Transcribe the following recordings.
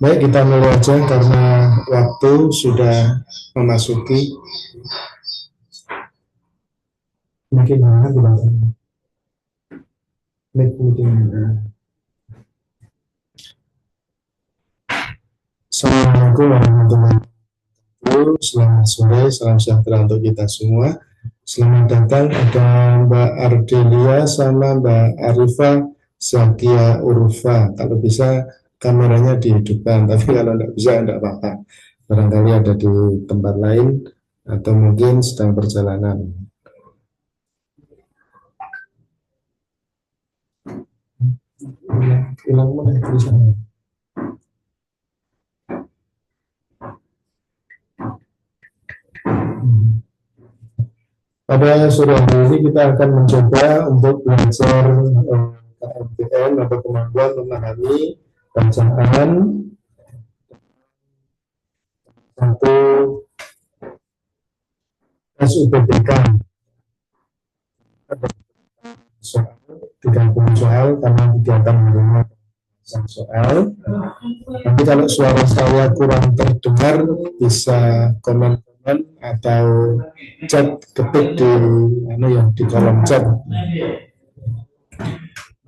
Baik, kita mulai aja karena waktu sudah memasuki. Mungkin banget di bawah. Assalamualaikum warahmatullahi wabarakatuh. Selamat sore, salam sejahtera untuk kita semua. Selamat datang ada Mbak Ardelia sama Mbak Arifa Zakia Urfa. Kalau bisa kameranya dihidupkan, tapi kalau tidak bisa tidak apa-apa. Barangkali ada di tempat lain atau mungkin sedang perjalanan. Hilang mana tulisannya? Pada sore hari ini kita akan mencoba untuk belajar KMPM atau kemampuan memahami bacaan satu SUPBK. Ada soal 30 soal karena kegiatan mendengar soal. Nanti kalau suara saya kurang terdengar bisa komen-komen atau chat ketik di kolom chat.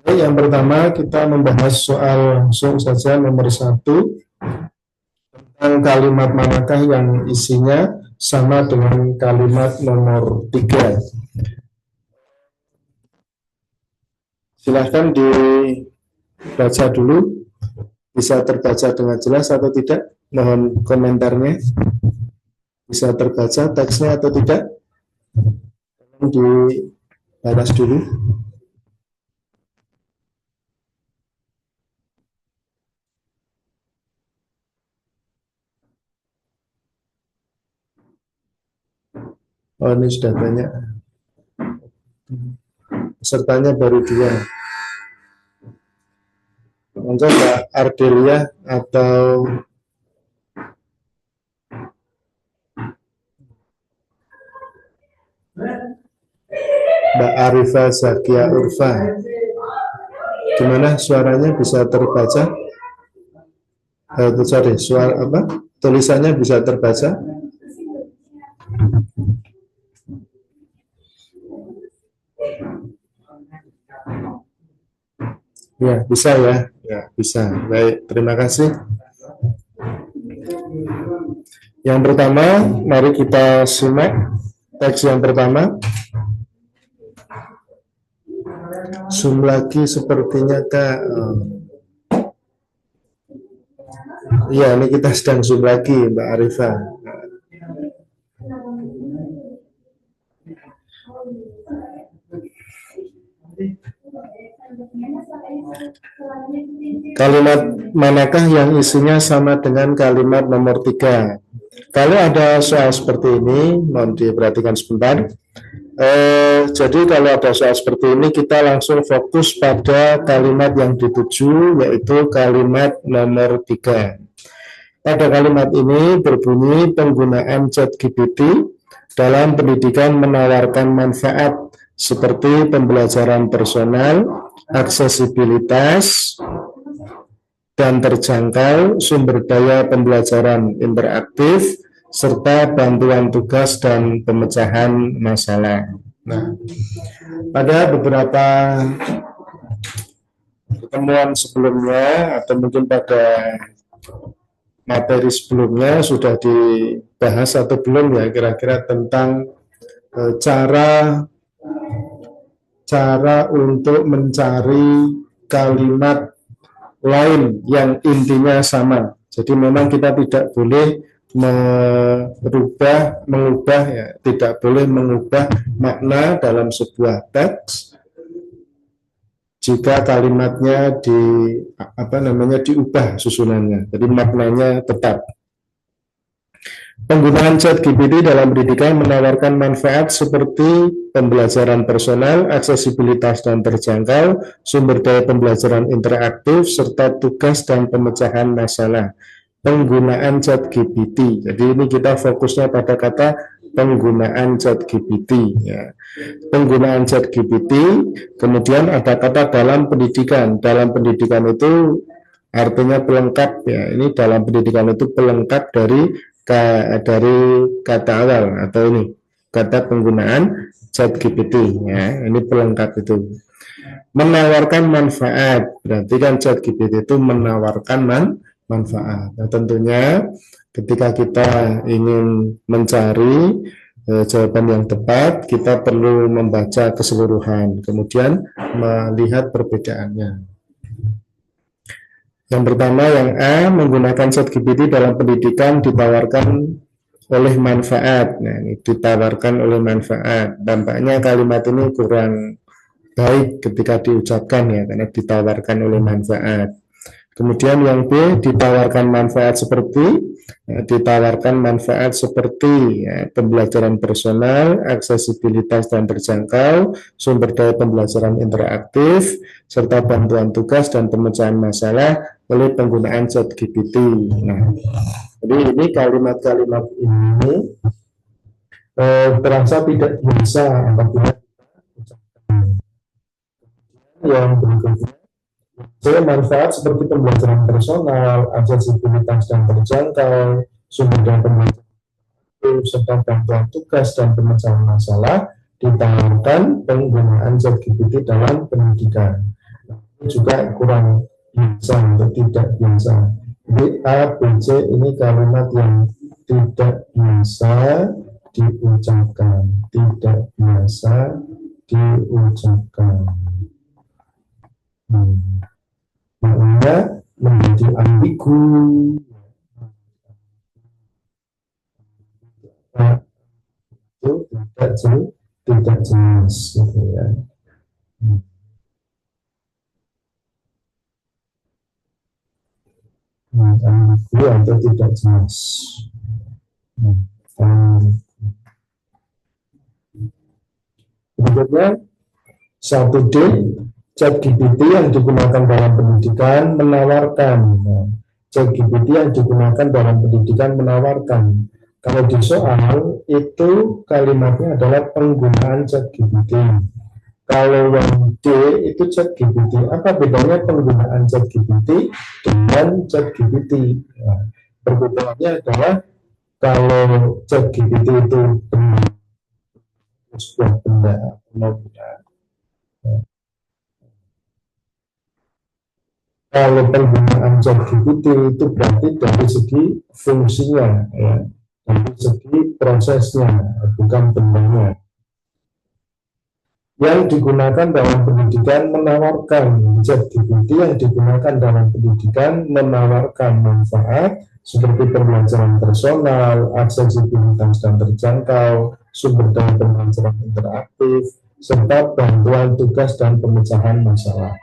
Yang pertama kita membahas soal langsung saja nomor 1 tentang kalimat manakah yang isinya sama dengan kalimat nomor 3. Silahkan dibaca dulu, bisa terbaca dengan jelas atau tidak, mohon komentarnya. Bisa terbaca teksnya atau tidak, dibalas dulu. Oh, ini sudah banyak. Pesertanya baru 2. Mungkin Mbak Ardelia atau Mbak Arifa Zakia Urfa, gimana suaranya bisa terbaca? Suara apa? Tulisannya bisa terbaca? Ya, bisa ya. Ya, bisa. Baik, terima kasih. Yang pertama, mari kita simak teks yang pertama. Zoom lagi sepertinya, Kak. Iya, ini kita sedang zoom lagi, Mbak Arifa. Kalimat manakah yang isinya sama dengan kalimat nomor 3? Kalau ada soal seperti ini, mohon diperhatikan sebentar. Jadi kalau ada soal seperti ini, kita langsung fokus pada kalimat yang dituju, yaitu kalimat nomor 3. Pada kalimat ini berbunyi penggunaan ChatGPT dalam pendidikan menawarkan manfaat seperti pembelajaran personal, aksesibilitas, dan terjangkau, sumber daya pembelajaran interaktif, serta bantuan tugas dan pemecahan masalah. Nah, pada beberapa pertemuan sebelumnya atau mungkin pada materi sebelumnya sudah dibahas atau belum ya kira-kira tentang cara untuk mencari kalimat lain yang intinya sama. Jadi memang kita tidak boleh tidak boleh mengubah makna dalam sebuah teks jika kalimatnya diubah susunannya. Jadi maknanya tetap. Penggunaan ChatGPT dalam pendidikan menawarkan manfaat seperti pembelajaran personal, aksesibilitas dan terjangkau, sumber daya pembelajaran interaktif, serta tugas dan pemecahan masalah. Penggunaan ChatGPT. Jadi ini kita fokusnya pada kata penggunaan ChatGPT. Ya. Penggunaan ChatGPT, kemudian ada kata dalam pendidikan. Dalam pendidikan itu artinya pelengkap ya. Ini dalam pendidikan itu pelengkap dari kata awal atau ini kata penggunaan ChatGPT ya. Ini pelengkap itu. Menawarkan manfaat, berarti kan ChatGPT itu menawarkan manfaat. Nah, tentunya ketika kita ingin mencari jawaban yang tepat, kita perlu membaca keseluruhan, kemudian melihat perbedaannya. Yang pertama, yang A, menggunakan ChatGPT dalam pendidikan ditawarkan oleh manfaat. Nah, ini ditawarkan oleh manfaat. Dampaknya kalimat ini kurang baik ketika diucapkan ya, karena ditawarkan oleh manfaat. Kemudian yang B, ditawarkan manfaat seperti ya, pembelajaran personal, aksesibilitas dan terjangkau, sumber daya pembelajaran interaktif, serta bantuan tugas dan pemecahan masalah oleh penggunaan ChatGPT. Nah, jadi ini kalimat-kalimat ini terasa tidak biasa apabila yang berikutnya. Saya manfaat seperti pembelajaran personal, aksesibilitas dan terjangkau, sumber daya pembelajaran serta bantuan tugas dan pemecahan masalah ditawarkan penggunaan ChatGPT dalam pendidikan. Ini juga kurang biasa untuk tidak biasa. Jadi A, B, C ini kalimat yang tidak biasa diucapkan, tidak biasa diucapkan. Maknanya menjadi ambigu, itu tidak jelas gitu ya. Ambigu atau tidak jelas. Berikutnya 1D, ChatGPT yang digunakan dalam pendidikan menawarkan. ChatGPT yang digunakan dalam pendidikan menawarkan. Kalau di soal itu kalimatnya adalah penggunaan ChatGPT. Kalau yang D itu ChatGPT. Apa bedanya penggunaan ChatGPT dengan ChatGPT? Nah, perbedaannya adalah kalau ChatGPT itu sebuah benda atau kalau penggunaan ChatGPT itu berarti dari segi fungsinya, ya, dari segi prosesnya, bukan bendanya. Yang digunakan dalam pendidikan menawarkan, ChatGPT yang digunakan dalam pendidikan menawarkan manfaat seperti pembelajaran personal, aksesibilitas dan terjangkau, sumber daya pembelajaran interaktif, serta bantuan tugas dan pemecahan masalah.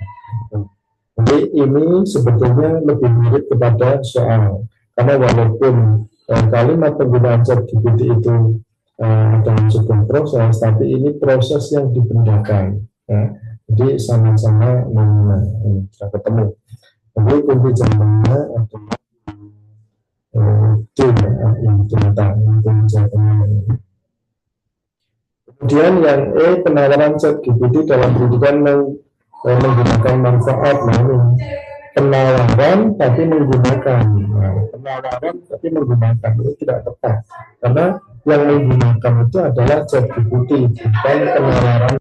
Jadi ini sebetulnya lebih mirip kepada soal, karena walaupun kalimat penggunaan ChatGPT itu dalam sebuah proses, tapi ini proses yang dibendakan, ya. Jadi sama-sama sudah ketemu. Jadi kunci jawabannya adalah D, yang ternyata kemudian yang E, penawaran ChatGPT dalam pendidikan menggunakan manfaat. Penawaran tapi menggunakan, penawaran tapi menggunakan itu tidak tepat, karena yang menggunakan itu adalah ChatGPT, bukan penawaran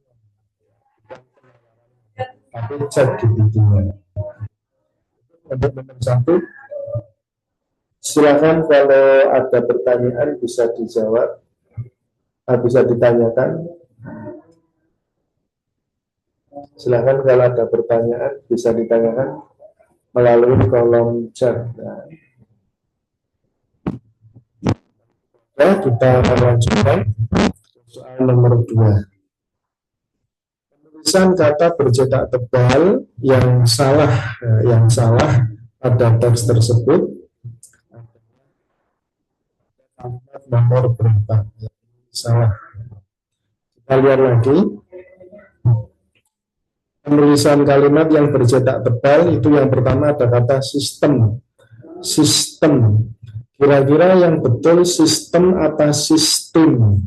tapi ChatGPT-nya. Untuk nomor 1, silakan kalau ada pertanyaan bisa dijawab, bisa ditanyakan. Silakan kalau ada pertanyaan bisa ditanyakan melalui kolom chat. Nah, kita akan lanjutkan soal nomor 2. Penulisan kata bercetak tebal yang salah pada teks tersebut nomor berapa? Salah. Kita lihat lagi. Penulisan kalimat yang bercetak tebal itu yang pertama ada kata sistem. Sistem. Kira-kira yang betul sistem apa sistem?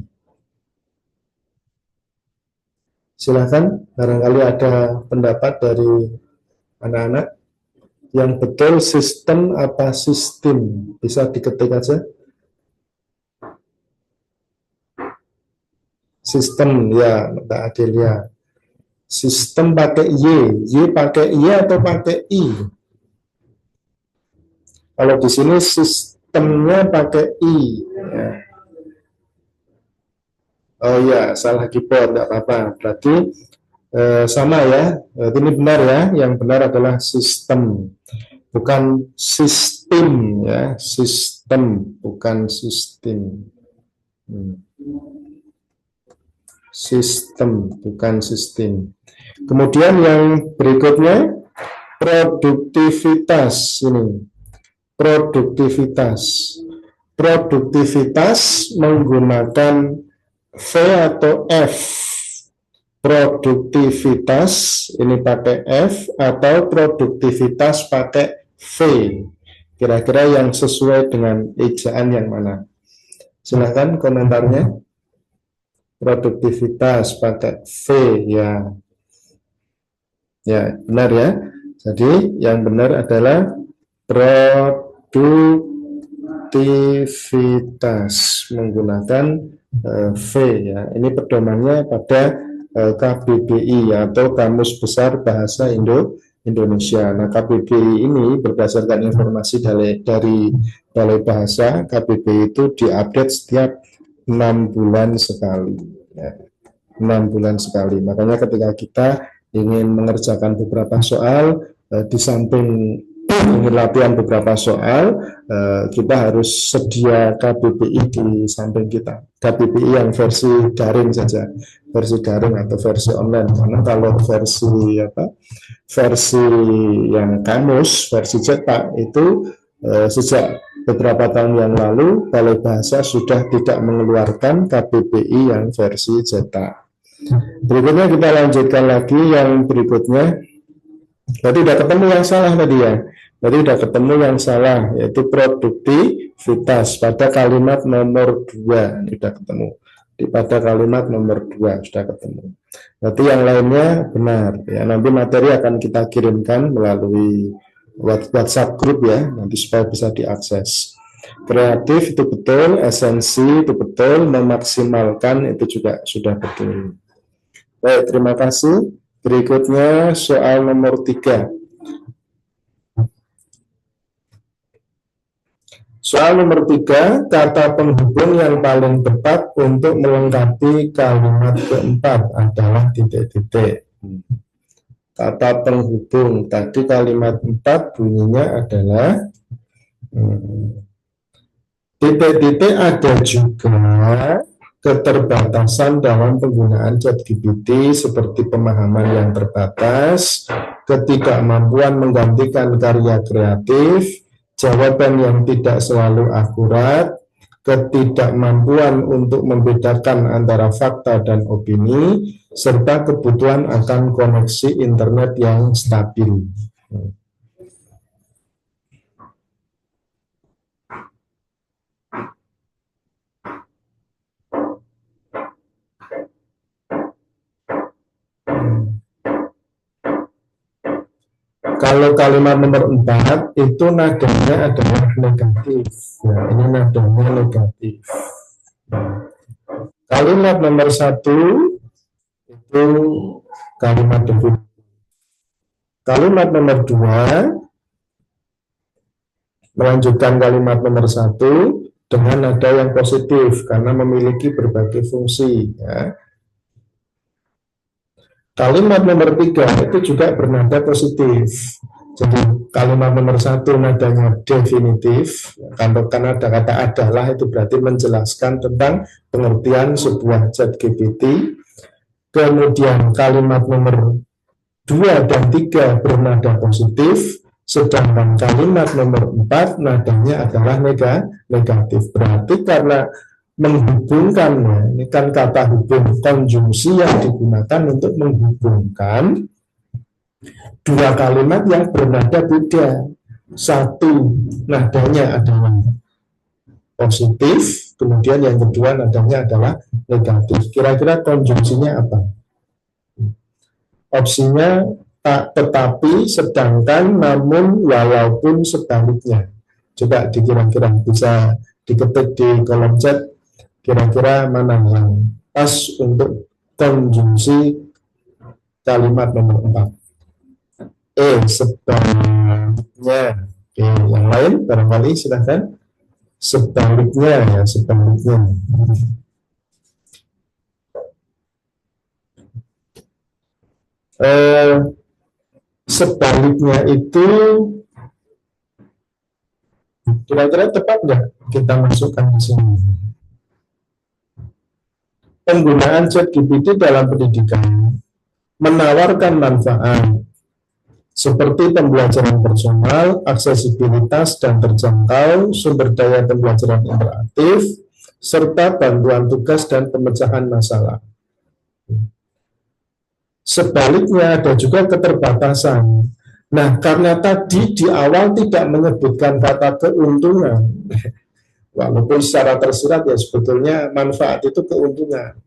Silakan, barangkali ada pendapat dari anak-anak. Yang betul sistem apa sistem? Bisa diketik aja. Sistem, ya Mbak Adelia. Sistem pakai Y pakai Y atau pakai I? Kalau di sini sistemnya pakai I. Ya. Oh ya, salah keyboard, tidak apa-apa. Berarti sama ya. Ini benar ya. Yang benar adalah sistem, bukan sistem ya. Sistem, bukan sistem. Sistem, bukan sistem. Kemudian yang berikutnya produktivitas ini. Produktivitas menggunakan V atau F. Produktivitas ini pakai F atau produktivitas pakai V. Kira-kira yang sesuai dengan ejaan yang mana? Silahkan komentarnya. Produktivitas pakai V ya. Ya, benar ya. Jadi yang benar adalah produktivitas menggunakan V ya. Ini pedomannya pada KBBI atau Kamus Besar Bahasa Indonesia. Nah, KBBI ini berdasarkan informasi dari Balai Bahasa, KBBI itu diupdate setiap 6 bulan sekali ya. 6 bulan sekali. Makanya ketika kita ingin mengerjakan beberapa soal, di samping ingin latihan beberapa soal, kita harus sedia KBBI di samping kita. KBBI yang versi daring saja, versi daring atau versi online. Karena kalau versi yang kamus, versi cetak itu sejak beberapa tahun yang lalu Balai Bahasa sudah tidak mengeluarkan KBBI yang versi cetak. Berikutnya kita lanjutkan lagi yang berikutnya. Berarti sudah ketemu yang salah tadi ya. Berarti sudah ketemu yang salah, yaitu produktivitas pada kalimat nomor 2. Ini sudah ketemu. Pada kalimat nomor 2 sudah ketemu. Berarti yang lainnya benar ya. Nanti materi akan kita kirimkan melalui WhatsApp grup ya, nanti supaya bisa diakses. Kreatif itu betul, esensi itu betul, memaksimalkan itu juga sudah betul. Baik, terima kasih. Berikutnya soal nomor 3. Soal nomor 3, kata penghubung yang paling tepat untuk melengkapi kalimat keempat adalah titik-titik. Kata penghubung tadi kalimat 4 bunyinya adalah titik-titik. Ada juga keterbatasan dalam penggunaan ChatGPT seperti pemahaman yang terbatas, ketidakmampuan menggantikan karya kreatif, jawaban yang tidak selalu akurat, ketidakmampuan untuk membedakan antara fakta dan opini, serta kebutuhan akan koneksi internet yang stabil. Kalau kalimat nomor 4 itu nadanya adalah negatif. Ya, ini nadanya negatif. Kalimat nomor 1 itu kalimat definitif. Kalimat nomor 2 melanjutkan kalimat nomor 1 dengan nada yang positif karena memiliki berbagai fungsi ya. Kalimat nomor 3 itu juga bernada positif. Jadi kalimat nomor 1 nadanya definitif, karena ada kata adalah itu berarti menjelaskan tentang pengertian sebuah ChatGPT. Kemudian kalimat nomor 2 dan 3 bernada positif, sedangkan kalimat nomor 4 nadanya adalah negatif. Berarti karena menghubungkannya, ini kan kata hubung, konjungsi yang digunakan untuk menghubungkan dua kalimat yang bernada beda. Satu nadanya adalah positif, kemudian yang kedua nadanya adalah negatif. Kira-kira konjungsinya apa? Opsinya tetapi, sedangkan, namun, walaupun, sebaliknya. Coba dikira-kira bisa diketik di kolom chat, kira-kira mana yang pas untuk konjungsi kalimat nomor 4. Sebaliknya. Oke, yang lain barangkali silahkan. Sebaliknya ya, sebaliknya. Sebaliknya itu kira-kira tepat nggak kita masukkan di sini? Penggunaan ChatGPT dalam pendidikan menawarkan manfaat seperti pembelajaran personal, aksesibilitas dan terjangkau, sumber daya pembelajaran interaktif, serta bantuan tugas dan pemecahan masalah. Sebaliknya ada juga keterbatasan. Nah, karena tadi di awal tidak menyebutkan kata keuntungan, walaupun secara tersirat ya sebetulnya manfaat itu keuntungan.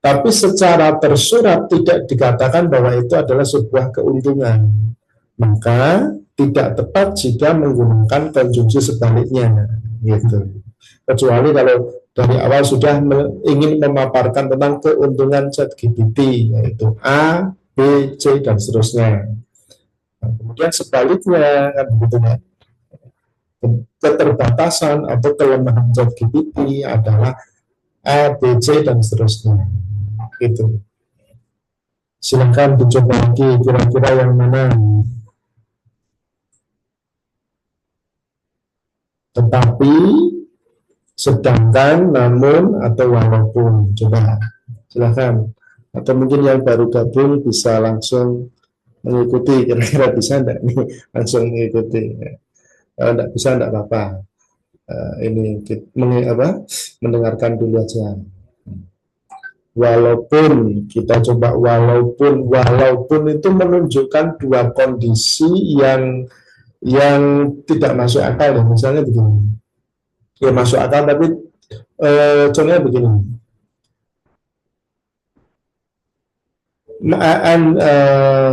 Tapi secara tersurat tidak dikatakan bahwa itu adalah sebuah keuntungan. Maka tidak tepat jika menggunakan konjungsi sebaliknya, gitu. Kecuali kalau dari awal sudah ingin memaparkan tentang keuntungan ChatGPT, yaitu A, B, C, dan seterusnya. Nah, kemudian sebaliknya, kan begitu kan? Keterbatasan atau kelemahan ChatGPT adalah A, B, C, dan seterusnya. Gitu. Silahkan dicoba lagi kira-kira yang mana. Tetapi, sedangkan, namun, atau walaupun. Coba, silahkan. Atau mungkin yang baru gabung bisa langsung mengikuti. Kira-kira bisa enggak nih? Langsung mengikuti. Kalau enggak bisa, enggak apa-apa. Ini mendengarkan dulu aja. Walaupun, kita coba walaupun itu menunjukkan dua kondisi yang tidak masuk akal ya. Misalnya begini, ya masuk akal tapi contohnya begini,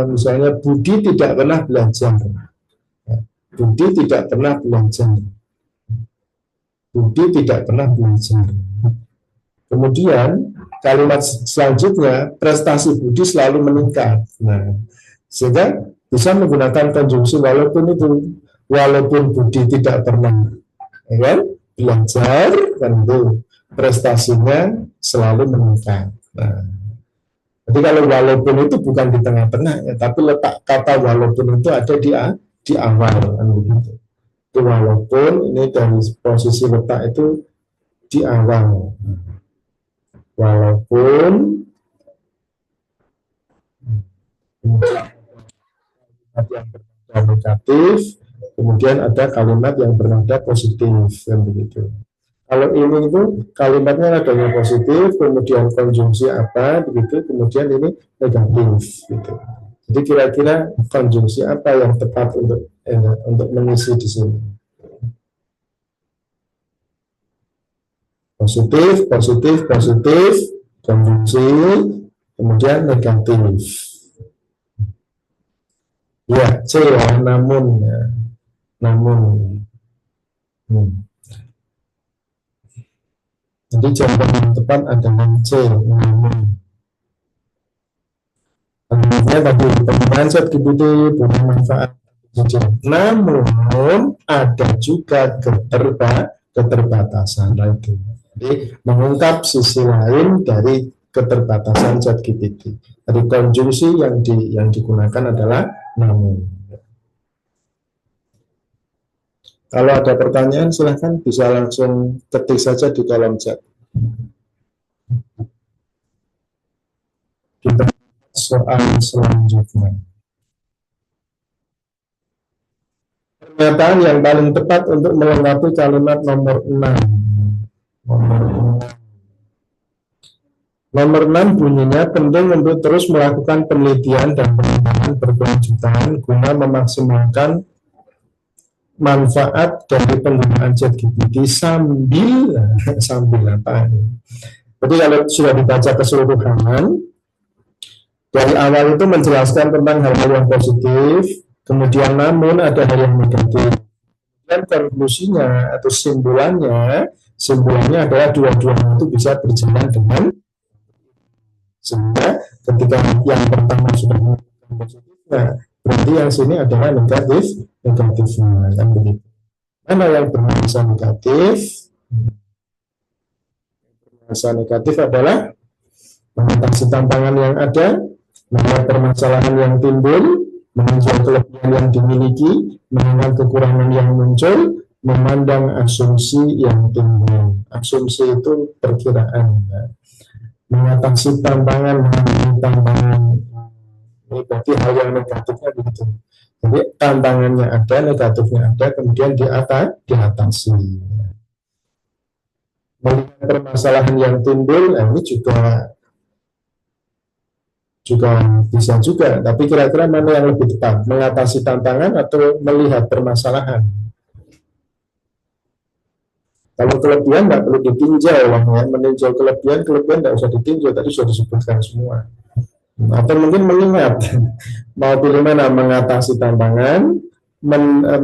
misalnya Budi tidak pernah belajar, Budi tidak pernah belajar, Budi tidak pernah belajar. Kemudian kalimat selanjutnya, prestasi Budi selalu meningkat. Nah, sehingga bisa menggunakan konjungsi walaupun itu, walaupun Budi tidak pernah ya kan, belajar, kan itu prestasinya selalu meningkat. Nah, jadi kalau walaupun itu bukan di tengah-tengah ya, tapi letak kata walaupun itu ada di awal, kan begitu. Itu walaupun ini dari posisi letak itu di awal. Walaupun yang bernada negatif, kemudian ada kalimat yang bernada positif, dan begitu. Kalau ini itu kalimatnya nadanya positif, kemudian konjungsi apa, begitu, kemudian ini negatif, gitu. Jadi kira-kira konjungsi apa yang tepat untuk mengisi di sini? Positif, positif, positif, konjungsi, kemudian negatif. Ya, C ya, namun ya. Namun. Jadi jawaban yang tepat adalah C, namun. Kemudian tadi penggunaan ChatGPT punya manfaat. Namun ada juga keterbatasan lagi. Jadi mengungkap sisi lain dari keterbatasan ChatGPT. Dari konjungsi yang digunakan adalah namun. Kalau ada pertanyaan silahkan bisa langsung ketik saja di kolom chat. Kita soal selanjutnya. Pernyataan yang paling tepat untuk melengkapi kalimat nomor 6. Nomor 6 bunyinya penting untuk terus melakukan penelitian dan pengembangan berkelanjutan guna memaksimalkan manfaat dari penggunaan ChatGPT sambil apa ini. Jadi kalau sudah dibaca keseluruhan, Dari awal itu menjelaskan tentang hal-hal yang positif, kemudian namun ada hal yang negatif. Dan konklusinya atau simpulannya adalah dua-duanya itu bisa berjalan dengan, sehingga ketika yang pertama sudah menunjukkan positifnya, berarti yang sini adalah negatifnya, kan begitu. Mana yang bernuansa negatif? Bernuansa negatif adalah mengatasi tantangan yang ada, melihat permasalahan yang timbul, meninjau kelebihan yang dimiliki, mengingat kekurangan yang muncul, memandang asumsi yang timbul. Asumsi itu perkiraan, ya. Mengatasi tantangan, ini berarti hal yang negatifnya begitu. Jadi tantangannya ada, negatifnya ada, kemudian diatasi. Melihat permasalahan yang timbul, ini juga bisa juga, tapi kira-kira mana yang lebih tepat, mengatasi tantangan atau melihat permasalahan? Kalau kelebihan nggak perlu ditinjau, ya. Meninjau kelebihan nggak usah ditinjau, tadi sudah disebutkan semua. Atau mungkin mengingat, mau pilih mana, mengatasi tantangan,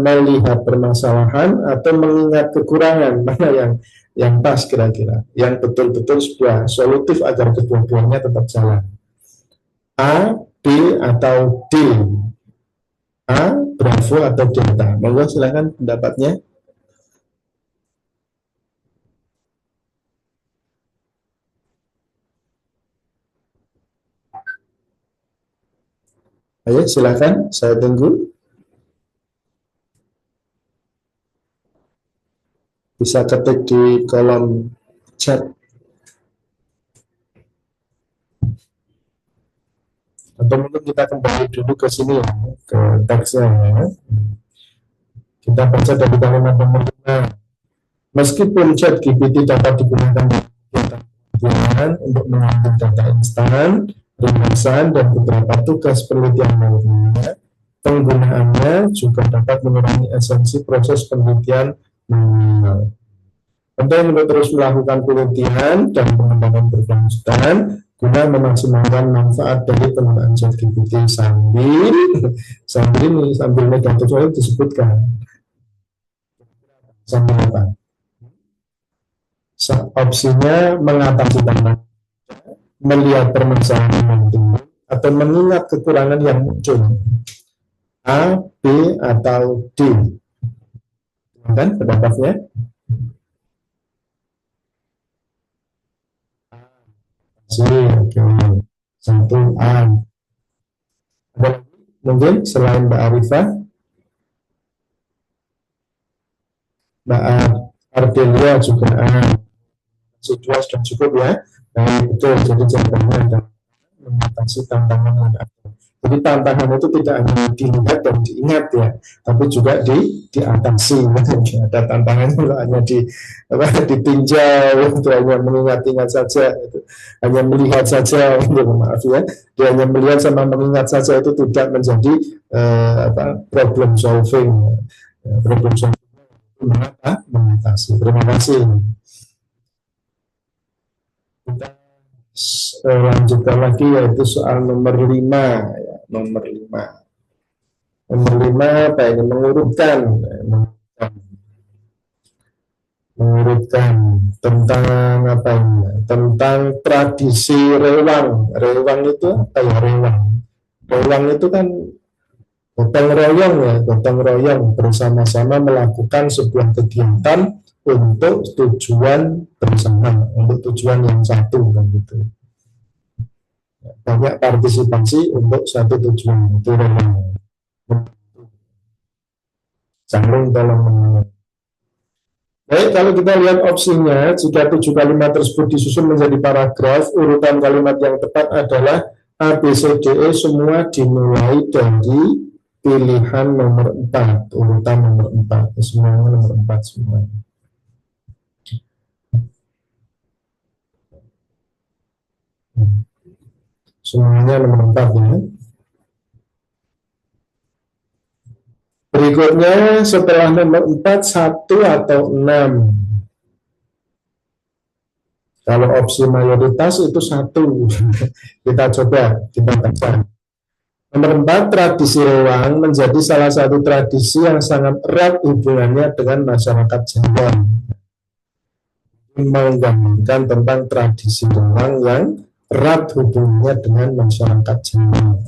melihat permasalahan, atau mengingat kekurangan, mana yang pas kira-kira, yang betul-betul sebuah solutif agar kedua-duanya tetap jalan. A, B, atau D? A, Bravo atau Delta? Monggo silakan pendapatnya. Ayo silakan, saya tunggu. Bisa ketik di kolom chat. Atau mungkin kita kembali dulu ke sini ya, ke teksnya ya. Kita baca dari kalimat nomor 5. Meskipun chat GPT dapat digunakan untuk mengambil data instan, ringkasan, dan beberapa tugas penelitian lainnya, penggunaannya juga dapat mengurangi esensi proses penelitian manual. Penting untuk terus melakukan penelitian dan pengembangan berkelanjutan guna memaksimalkan manfaat dari penggunaan ChatGPT sambil negatif itu disebutkan sambil apa? Opsinya mengatasi tantangan, melihat permasalahan yang timbul, atau mengingat kekurangan yang muncul. A, B, atau D? Kan pendapatnya? C, oke. Satu A. Ada mungkin selain Mbak Arifah? Mbak Ardelia juga A. C2 sudah cukup ya. Nah, betul, jadi jawabannya adalah mengatasi tantangan yang ada. Jadi tantangan itu tidak hanya dilihat dan diingat ya, tapi juga diatasi. Ada tantangan itu hanya ditinjau, itu hanya mengingat-ingat saja, itu hanya melihat saja. Maaf ya, dia hanya melihat sama mengingat saja itu tidak menjadi problem solving. Problem solving mengatasi. Terima kasih. Kita lanjutkan lagi yaitu soal nomor 5 ya, nomor 5 apa ini, mengurutkan tentang apa ini, tentang tradisi rewang itu apa ya, rewang itu kan gotong royong bersama-sama melakukan sebuah kegiatan untuk tujuan bersama, untuk tujuan yang satu, begitu. Banyak partisipasi untuk satu tujuan, itu rewang. Saling tolong menolong. Baik, kalau kita lihat opsinya, jika 7 kalimat tersebut disusun menjadi paragraf, urutan kalimat yang tepat adalah A, B, C, D, E semua dimulai dari pilihan nomor 4, urutan nomor 4, semuanya nomor 4 semua. Semuanya nomor 4 ya. Berikutnya setelah nomor 4, 1 atau 6? Kalau opsi mayoritas itu satu. Kita coba, kita baca. Nomor 4, tradisi rewang menjadi salah satu tradisi yang sangat erat hubungannya dengan masyarakat Jawa. Menggambarkan tentang tradisi rewang yang erat hubungannya dengan masyarakat Jawa.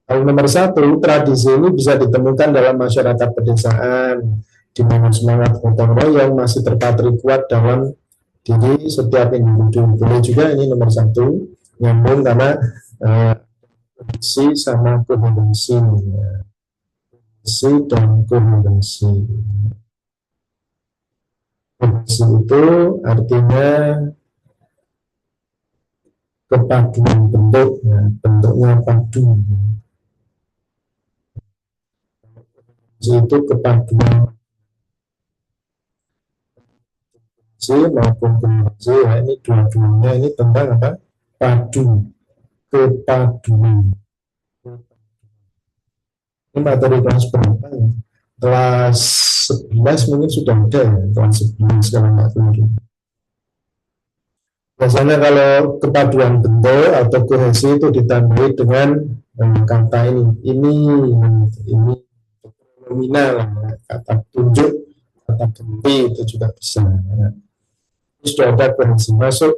Kalau nomor 1, tradisi ini bisa ditemukan dalam masyarakat pedesaan, di mana semangat gotong royong masih terpatri kuat dalam diri setiap individu. Boleh juga ini nomor 1, nyambung karena koherensi sama koherensi, koherensi dan koherensi. Koherensi itu artinya kepaduan bentuk, ya, bentuknya padu. Koherensi itu kepaduan maupun koherensi, ya, ini dua-duanya ini tentang apa? Padu, kepaduan. Ini materi kelas berapa ya? Kelas 11 mungkin sudah ada ya, kelas 11 kalau nggak mungkin. Biasanya kalau kepaduan bentuk atau kohesi itu ditandai dengan kata ini nominal, kata tunjuk, kata ganti itu juga bisa. Ini sudah ada kohesi masuk.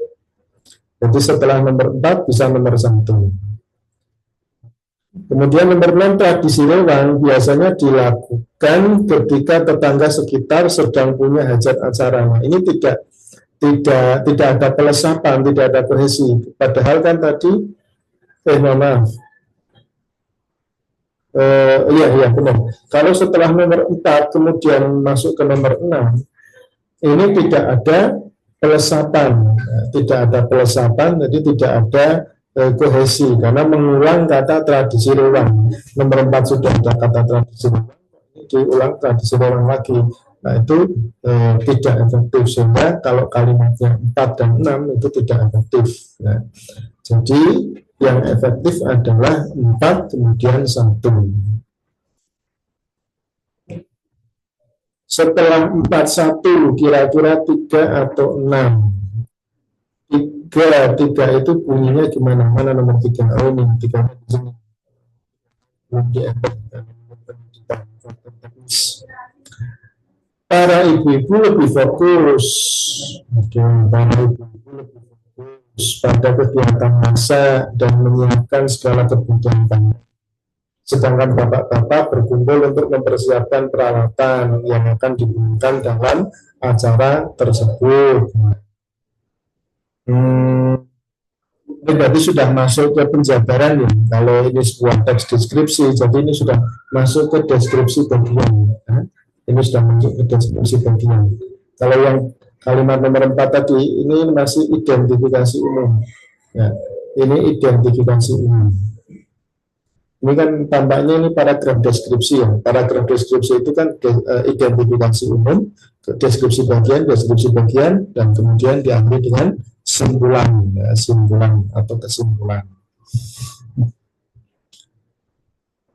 Jadi setelah nomor 4 bisa nomor 1. Kemudian nomor 6, tradisi rewang biasanya dilakukan ketika tetangga sekitar sedang punya hajat acara. Nah, ini tidak ada pelesapan, tidak ada kohesi. Padahal kan tadi, maaf. Iya benar. Kalau setelah nomor 4 kemudian masuk ke nomor 6, ini tidak ada pelesapan, jadi tidak ada kohesi karena mengulang kata tradisi rewang. Nomor 4 sudah ada kata tradisi rewang, ini diulang tradisi rewang lagi. Nah itu tidak efektif, sehingga kalau kalimatnya 4 dan 6 itu tidak efektif. Nah, jadi yang efektif adalah 4 kemudian 1. Setelah 4-1 kira-kira 3 atau 6. 3 itu bunyinya gimana? Mana nomor 3? Oh ini 3 di sini. Para ibu-ibu lebih fokus. Para ibu-ibu lebih fokus pada kegiatan masak dan menyiapkan segala kebutuhan pangan. Sedangkan bapak-bapak berkumpul untuk mempersiapkan peralatan yang akan digunakan dalam acara tersebut. Ini berarti sudah masuk ke penjabaran ya. Kalau ini sebuah teks deskripsi, jadi ini sudah masuk ke deskripsi bagian. Ini sudah masuk ke deskripsi bagian. Kalau yang kalimat nomor 4 tadi, ini masih identifikasi umum. Ya, ini identifikasi umum. Ini kan tampaknya ini paragraf deskripsi ya. Paragraf deskripsi itu kan identifikasi umum, deskripsi bagian, dan kemudian diakhiri dengan simpulan, ya, simpulan atau kesimpulan.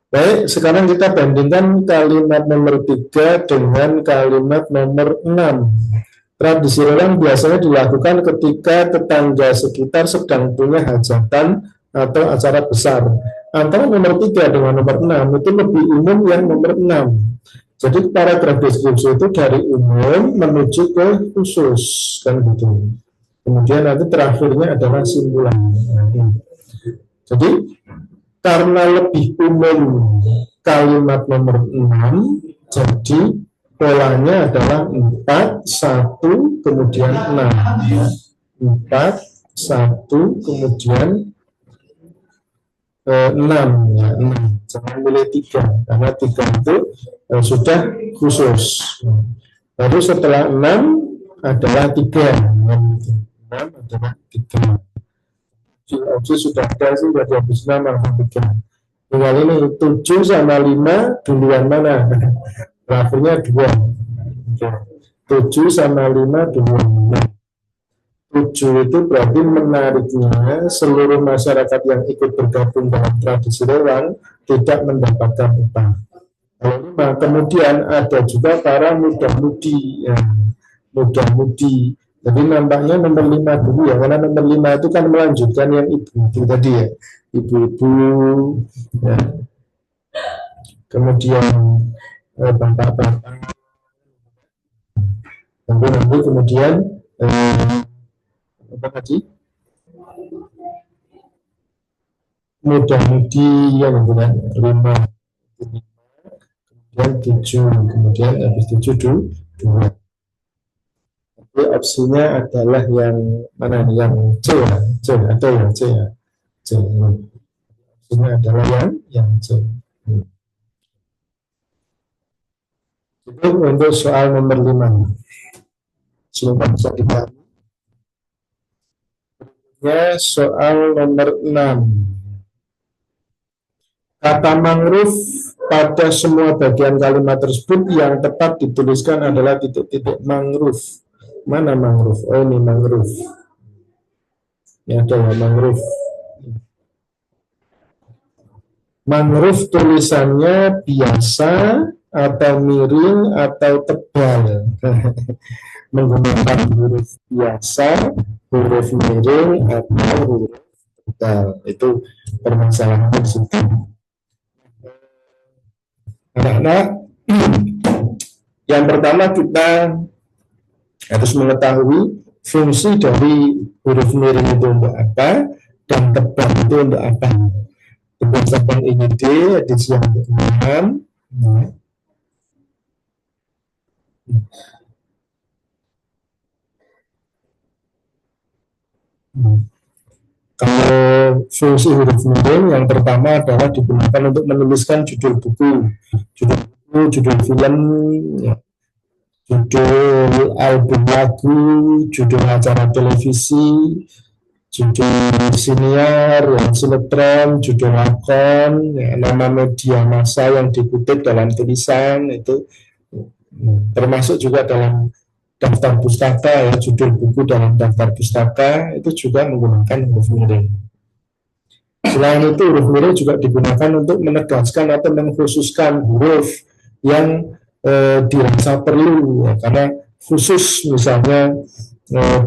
Baik, sekarang kita bandingkan kalimat nomor 3 dengan kalimat nomor 6. Tradisi rewang biasanya dilakukan ketika tetangga sekitar sedang punya hajatan atau acara besar. Antara nomor 3 dengan nomor 6 itu lebih umum yang nomor 6. Jadi paragraf deskripsi itu dari umum menuju ke khusus, kan gitu. Kemudian nanti terakhirnya adalah simpulan. Jadi karena lebih umum kalimat nomor 6, jadi polanya adalah 4, 1, kemudian 6. 4, 1, kemudian 6, ya, 6. Jangan pilih 3, karena 3 itu sudah khusus. Lalu setelah 6 adalah 3. 6 adalah 3. Opsi sudah ada sih, jadi habis 6 sama 3. Tinggal ini 7 sama 5 duluan mana? Terakhirnya 2. 7 sama 5 duluan mana? 7 itu berarti menariknya seluruh masyarakat yang ikut bergabung dalam tradisi rewang tidak mendapatkan upah. Kalau 5, kemudian ada juga para muda-mudi, ya, muda-mudi Jadi nampaknya nomor 5 dulu ya, karena nomor 5 itu kan melanjutkan yang ibu-ibu tadi ya, ibu-ibu ya. Kemudian bapak-bapak, nanti kemudian apa tadi, muda-mudi yang kemudian 5, kemudian 7, kemudian habis 7 2. Jadi opsinya adalah yang mana nih? Yang C ya, C atau yang C ya, C. Opsinya adalah yang C. Itu untuk soal nomor 5. Semoga bisa dipahami. Ya, soal nomor 6. Kata mangrove pada semua bagian kalimat tersebut yang tepat dituliskan adalah titik-titik mangrove. Mana mangrove? Oh, ini mangrove. Ini ada ya, mangrove. Mangrove tulisannya biasa atau miring atau tebal. Menggunakan huruf biasa, huruf miring atau huruf tebal. Itu permasalahan di situ. Anak-anak, yang pertama kita harus mengetahui fungsi dari huruf miring itu untuk apa dan tebal itu untuk apa. Berdasarkan IID edisi yang ke-6. Kalau fungsi huruf miring yang pertama adalah digunakan untuk menuliskan judul buku, judul film, ya, judul album lagu, judul acara televisi, judul siniar, ya, sinetron, judul lakon, ya, nama media massa yang dikutip dalam tulisan itu termasuk juga dalam daftar pustaka ya, judul buku dalam daftar pustaka itu juga menggunakan huruf miring. Selain itu huruf miring juga digunakan untuk menegaskan atau mengkhususkan huruf yang dirasa perlu ya, karena khusus misalnya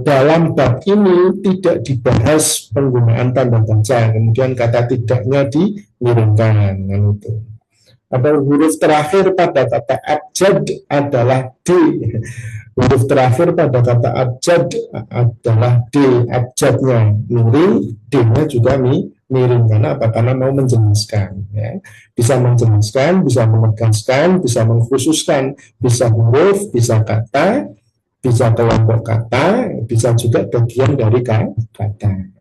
dalam bab ini tidak dibahas penggunaan tanda baca, kemudian kata tidaknya dimiringkan itu. Atau huruf terakhir pada kata abjad adalah D. Huruf terakhir pada kata abjad adalah D. Abjadnya miring, D-nya juga miring. Karena apa? Karena mau menjelaskan. Ya. Bisa menjelaskan, bisa menegaskan, bisa mengkhususkan. Bisa huruf, bisa kata, bisa kelompok kata, bisa juga bagian dari kata.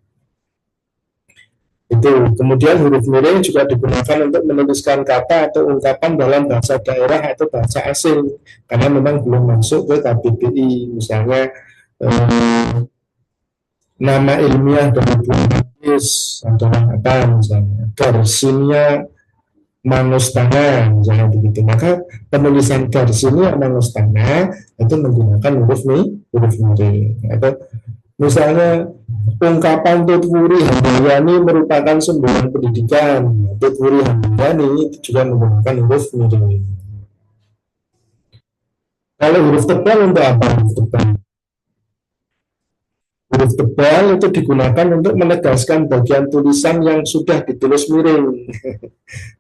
Itu. Kemudian huruf miring juga digunakan untuk menuliskan kata atau ungkapan dalam bahasa daerah atau bahasa asing karena memang belum masuk ke KBBI. Misalnya nama ilmiah dari buah manggis adalah apa misalnya, Garcinia mangostana misalnya begitu, maka penulisan Garcinia mangostana itu menggunakan huruf miring. Atau misalnya ungkapan Tutwuri Handayani merupakan sumber pendidikan. Tutwuri Handayani itu juga menggunakan huruf miring. Kalau huruf tebal untuk apa? Huruf tebal itu digunakan untuk menegaskan bagian tulisan yang sudah ditulis miring.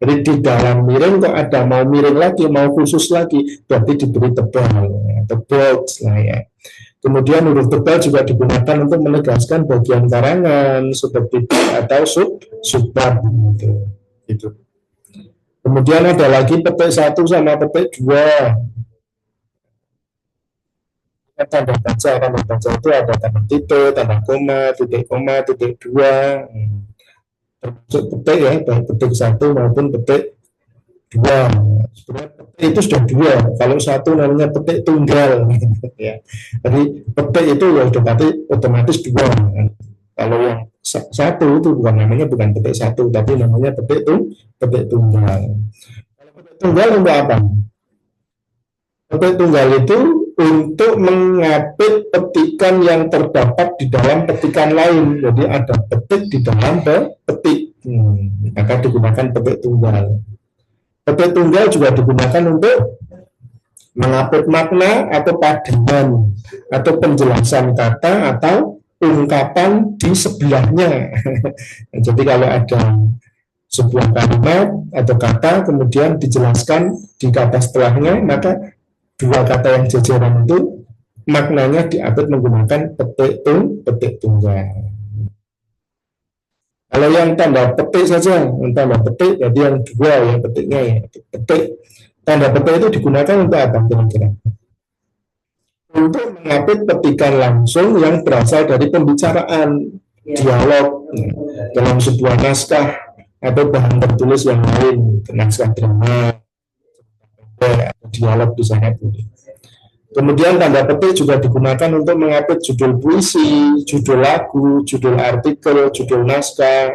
Jadi di dalam miring kok ada mau miring lagi, mau khusus lagi, berarti diberi tebal, tebal lah ya. Kemudian huruf tebal juga digunakan untuk menegaskan bagian karangan seperti atau subbab gitu. Kemudian ada lagi petik 1 sama petik 2. Tanda baca itu ada tanda titik, tanda koma, titik 2. Termasuk petik ya, baik petik 1 maupun petik 2. Sebenarnya petik itu sudah 2. Kalau 1 namanya petik tunggal ya. Jadi petik itu ya otomatis 2. Kalau yang 1 itu bukan petik 1, tapi namanya petik tunggal. Kalau petik tunggal untuk apa? Petik tunggal itu untuk mengapit petikan yang terdapat di dalam petikan lain. Jadi ada petik di dalam petik, maka digunakan petik tunggal. Petik tunggal juga digunakan untuk mengapit makna atau padanan atau penjelasan kata atau ungkapan di sebelahnya. Jadi kalau ada sebuah kalimat atau kata kemudian dijelaskan di kata setelahnya, maka dua kata yang jajaran itu maknanya diapit menggunakan petik tunggal. Kalau yang tanda petik saja, yang tanda petik, jadi yang dua ya petiknya ya petik. Tanda petik itu digunakan untuk apa kira-kira? Untuk mengapit petikan langsung yang berasal dari pembicaraan, dialog dalam sebuah naskah atau bahan tertulis yang lain, naskah drama, dialog di sana. Kemudian tanda petik juga digunakan untuk mengapit judul puisi, judul lagu, judul artikel, judul naskah,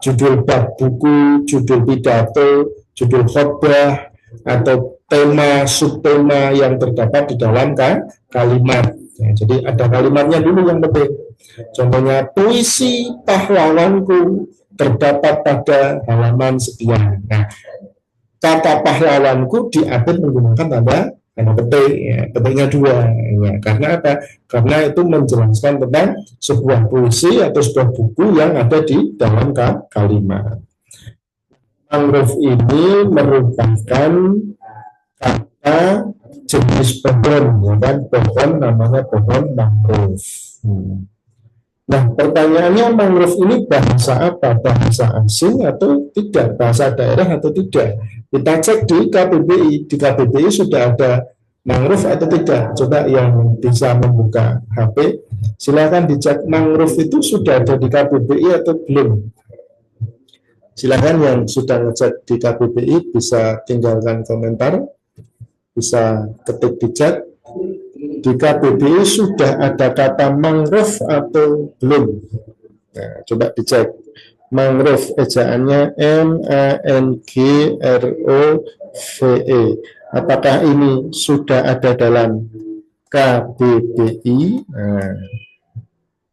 judul bab buku, judul pidato, judul khotbah, atau tema, subtema yang terdapat di dalam kalimat. Ya, jadi ada kalimatnya dulu yang penting. Contohnya, puisi pahlawanku terdapat pada halaman sekian. Nah, kata pahlawanku diapit menggunakan tanda petik, ya, petiknya dua, ya. Karena apa? Karena itu menjelaskan tentang sebuah puisi atau sebuah buku yang ada di dalam kalimat. Mangrove ini merupakan kata jenis pohon, ya kan? Pohon namanya pohon mangrove. Nah, pertanyaannya, mangrove ini bahasa apa? Bahasa asing atau tidak? Bahasa daerah atau tidak? Kita cek di KBBI. Di KBBI sudah ada mangrove atau tidak? Coba yang bisa membuka HP, silakan dicek mangrove itu sudah ada di KBBI atau belum. Silakan yang sudah ngecek di KBBI bisa tinggalkan komentar, bisa ketik di chat. Di KBBI sudah ada kata mangrove atau belum? Nah, coba dicek. Mangrove ejaannya MANGROVE. Apakah ini sudah ada dalam KBBI? Nah,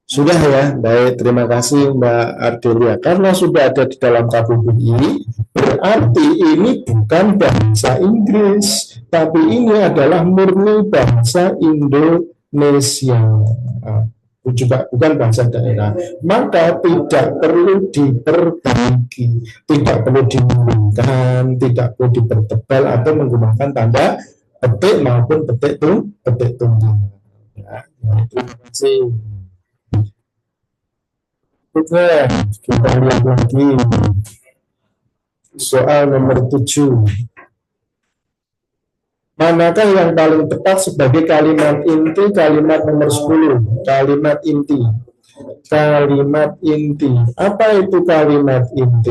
sudah ya, baik. Terima kasih Mbak Ardelia. Karena sudah ada di dalam KBBI, berarti ini bukan bahasa Inggris, tapi ini adalah murni bahasa Indonesia. Juga bukan bahasa daerah. Maka tidak perlu diperbaiki, tidak perlu dimulingkan, tidak perlu dipertebal atau menggunakan tanda petik maupun petik tunggal. Ya, terima kasih. Oke, kita lihat lagi soal nomor 7. Manakah yang paling tepat sebagai kalimat inti? Kalimat nomor 10, kalimat inti. Kalimat inti. Apa itu kalimat inti?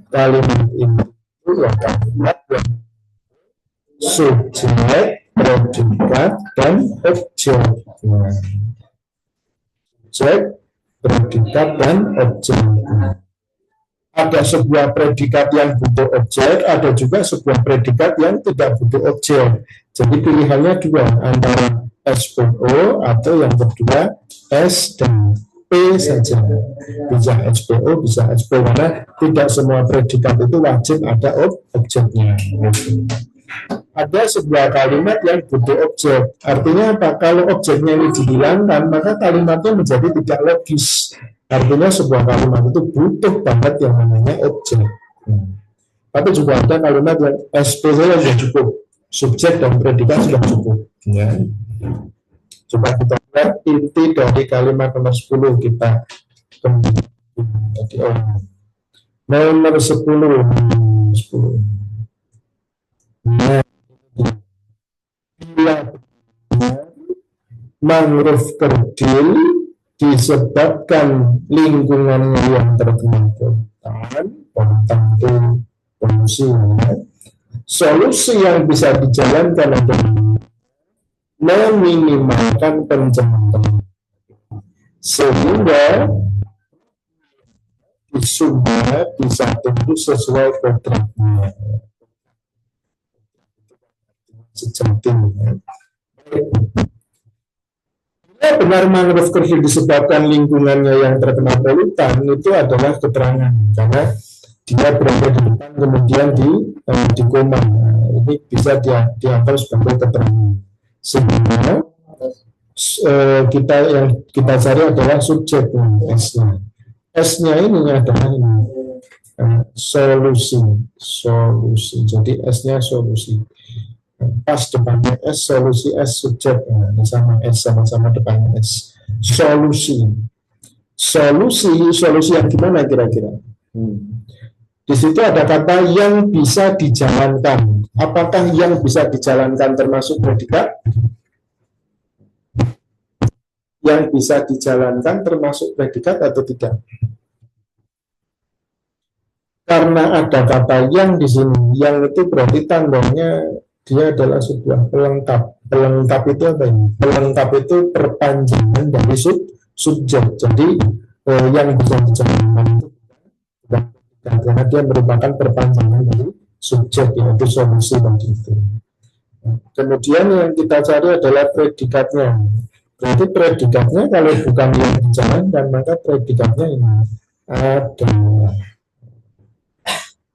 Kalimat inti itu kalimat yang subjek, predikat, dan objek. Subjek, predikat, dan objek. Ada sebuah predikat yang butuh objek, ada juga sebuah predikat yang tidak butuh objek. Jadi pilihannya dua, antara SPO atau yang kedua S dan P saja. Bisa SPO, bisa SPO, karena tidak semua predikat itu wajib ada objeknya. Ada sebuah kalimat yang butuh objek. Artinya apa? Kalau objeknya ini dihilangkan, maka kalimatnya menjadi tidak logis. Artinya sebuah kalimat itu butuh banget yang namanya objek. Tapi juga ada kalimat yang SP saja sudah cukup, subjek dan predikat sudah cukup. Ya. Coba kita lihat inti dari kalimat nomor 10 kita kembali. Nomor 10. Nah, bila mangrove kerdil disebabkan lingkungannya yang terkena tentu polusi. Solusi yang bisa dijalankan adalah meminimalkan pencemaran sehingga di sungai bisa tumbuh sesuai kodratnya. Sejati. Benar mangrove kerdil disebabkan lingkungannya yang terkena polutan, itu adalah keterangan karena dia berada di depan kemudian di Komang. ini bisa dianggap sebagai keterangan. Sehingga yang kita cari adalah subjek S-nya. S-nya ini adalah ini, solusi. Jadi S-nya solusi. Pas depannya S, solusi S, subjek. Nah, sama S, sama-sama depannya S. Solusi yang gimana kira-kira? Di situ ada kata yang bisa dijalankan. Apakah yang bisa dijalankan termasuk predikat? Yang bisa dijalankan termasuk predikat atau tidak? Karena ada kata yang di sini, yang itu berarti tandanya dia adalah sebuah pelengkap. Pelengkap itu apa ini? Pelengkap itu perpanjangan dari subjek. Jadi yang bisa dijalankan itu karena dia merupakan perpanjangan dari subjek, yaitu solusi tadi itu. Kemudian yang kita cari adalah predikatnya. Berarti predikatnya kalau bukan yang dijalankan, maka predikatnya ini adalah.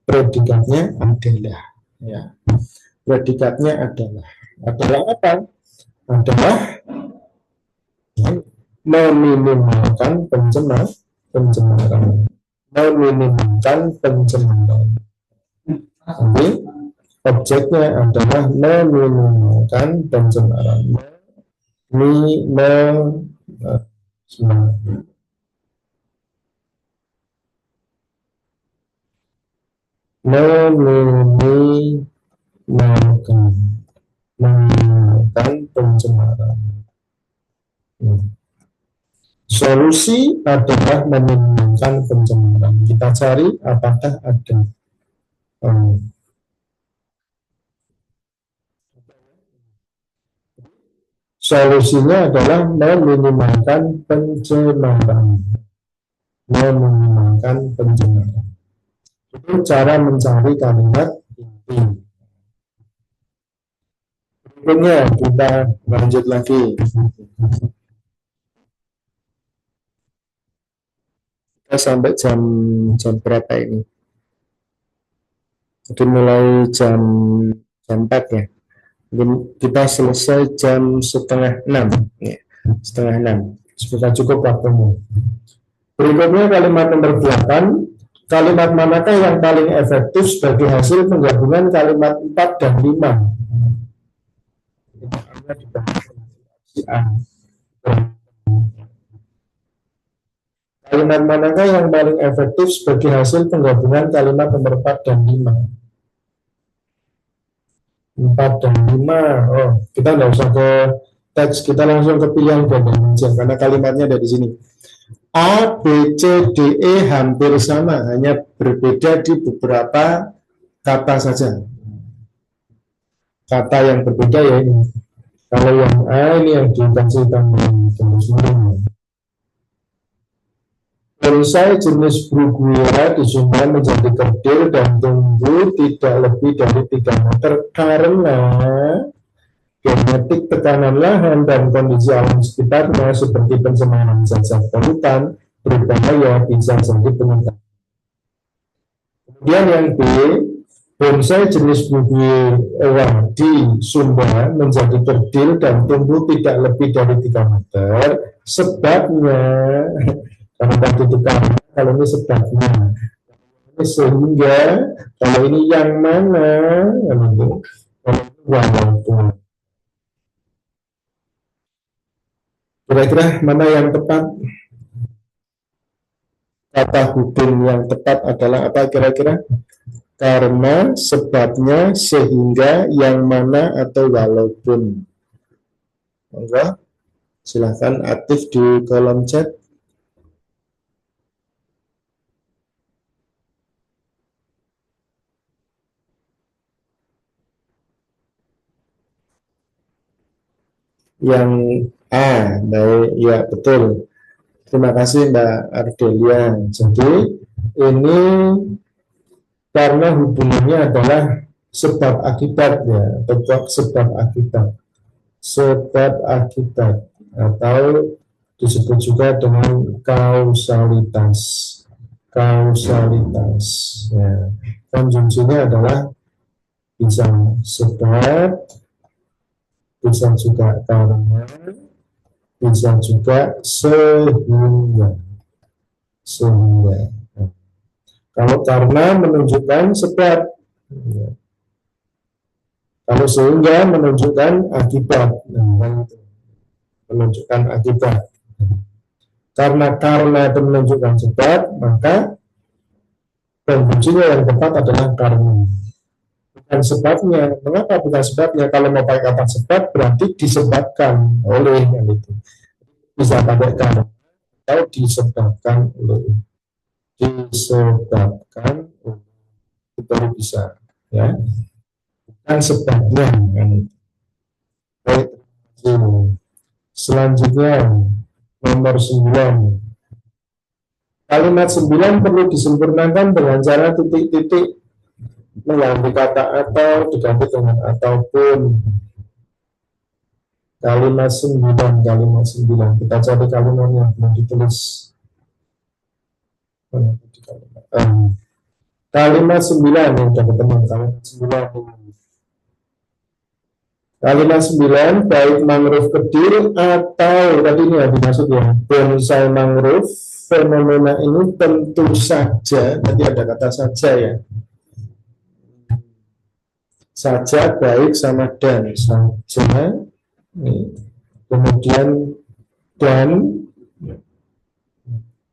Predikatnya adalah, ya. Predikatnya adalah apa? Adalah meminimalkan pencemaran. Meminimalkan pencemaran. Jadi objeknya adalah meminimalkan pencemaran. Meminimalkan pencemaran. Solusi adalah meminimalkan pencemaran. Kita cari apakah ada. Solusinya adalah meminimalkan pencemaran. Meminimalkan pencemaran. Itu cara mencari kalimat inti. Berikutnya kita lanjut lagi. Kita sampai jam berapa ini? Jadi mulai jam 4 ya. Kita selesai jam setengah 6 ya. Setengah 6. Sudah cukup waktunya. Berikutnya kalimat nomor 8. Kalimat manakah yang paling efektif sebagai hasil penggabungan kalimat 4 dan 5? Kalimat manakah yang paling efektif sebagai hasil penggabungan kalimat nomor 4 dan 5? 4 dan 5. Oh, kita nggak usah ke teks, kita langsung ke pilihan ganda karena kalimatnya ada di sini. A, B, C, D, E hampir sama, hanya berbeda di beberapa kata saja. Kata yang berbeda ya ini. Kalau yang A ini yang dikasih tambahan garis miring. Bonsai jenis Bruguiera disumbang menjadi kerdil dan tumbuh tidak lebih dari 3 meter karena genetik tekanan lahan dan kondisi alam sekitarnya seperti pencemaran zat-zat polutan berbahaya bisa jadi penyebab. Kemudian yang B, bonsai jenis Bruguiera di Sumba menjadi kerdil dan tumbuh tidak lebih dari 3 meter. Sebabnya, karena tadi tekanan, kalau ini sebabnya. Sehingga, kalau ini yang mana? Walaupun. Kira-kira mana yang tepat? Kata hukum yang tepat adalah apa kira-kira? Karena, sebabnya, sehingga, yang mana, atau walaupun. Monggo, silahkan aktif di kolom chat. Yang A, baik, ya betul. Terima kasih Mbak Ardelia. Jadi ini karena hubungannya adalah sebab akibat ya, atau sebab akibat atau disebut juga dengan kausalitas. Ya. Konjungsinya adalah bisa sebab, bisa juga karena, bisa juga sehingga. Kalau karena menunjukkan sebab, kalau sehingga menunjukkan akibat, menunjukkan akibat. Karena itu menunjukkan sebab, maka konjungsinya yang tepat adalah karena. Bukan sebabnya. Mengapa bukan sebabnya? Kalau mau pakai kata sebab berarti disebabkan oleh yang itu. Bisa pakai karena atau disebabkan oleh. Disebabkan oleh. Itu baru bisa, ya. Bukan sebabnya kan itu. Baik. Selanjutnya nomor 9. Kalimat 9 perlu disempurnakan dengan cara titik-titik mengganti kata atau diganti dengan ataupun. Kalimat 9. Kita cari kalimat yang belum ditulis. Kalimat 9 yang sudah ketemu. Kalimat 9, baik mangrove kecil atau tadi ini yang dimaksud ya, bonsai mangrove. Fenomena ini tentu saja, nanti ada kata saja ya. Saja baik sama dan, saja, kemudian dan,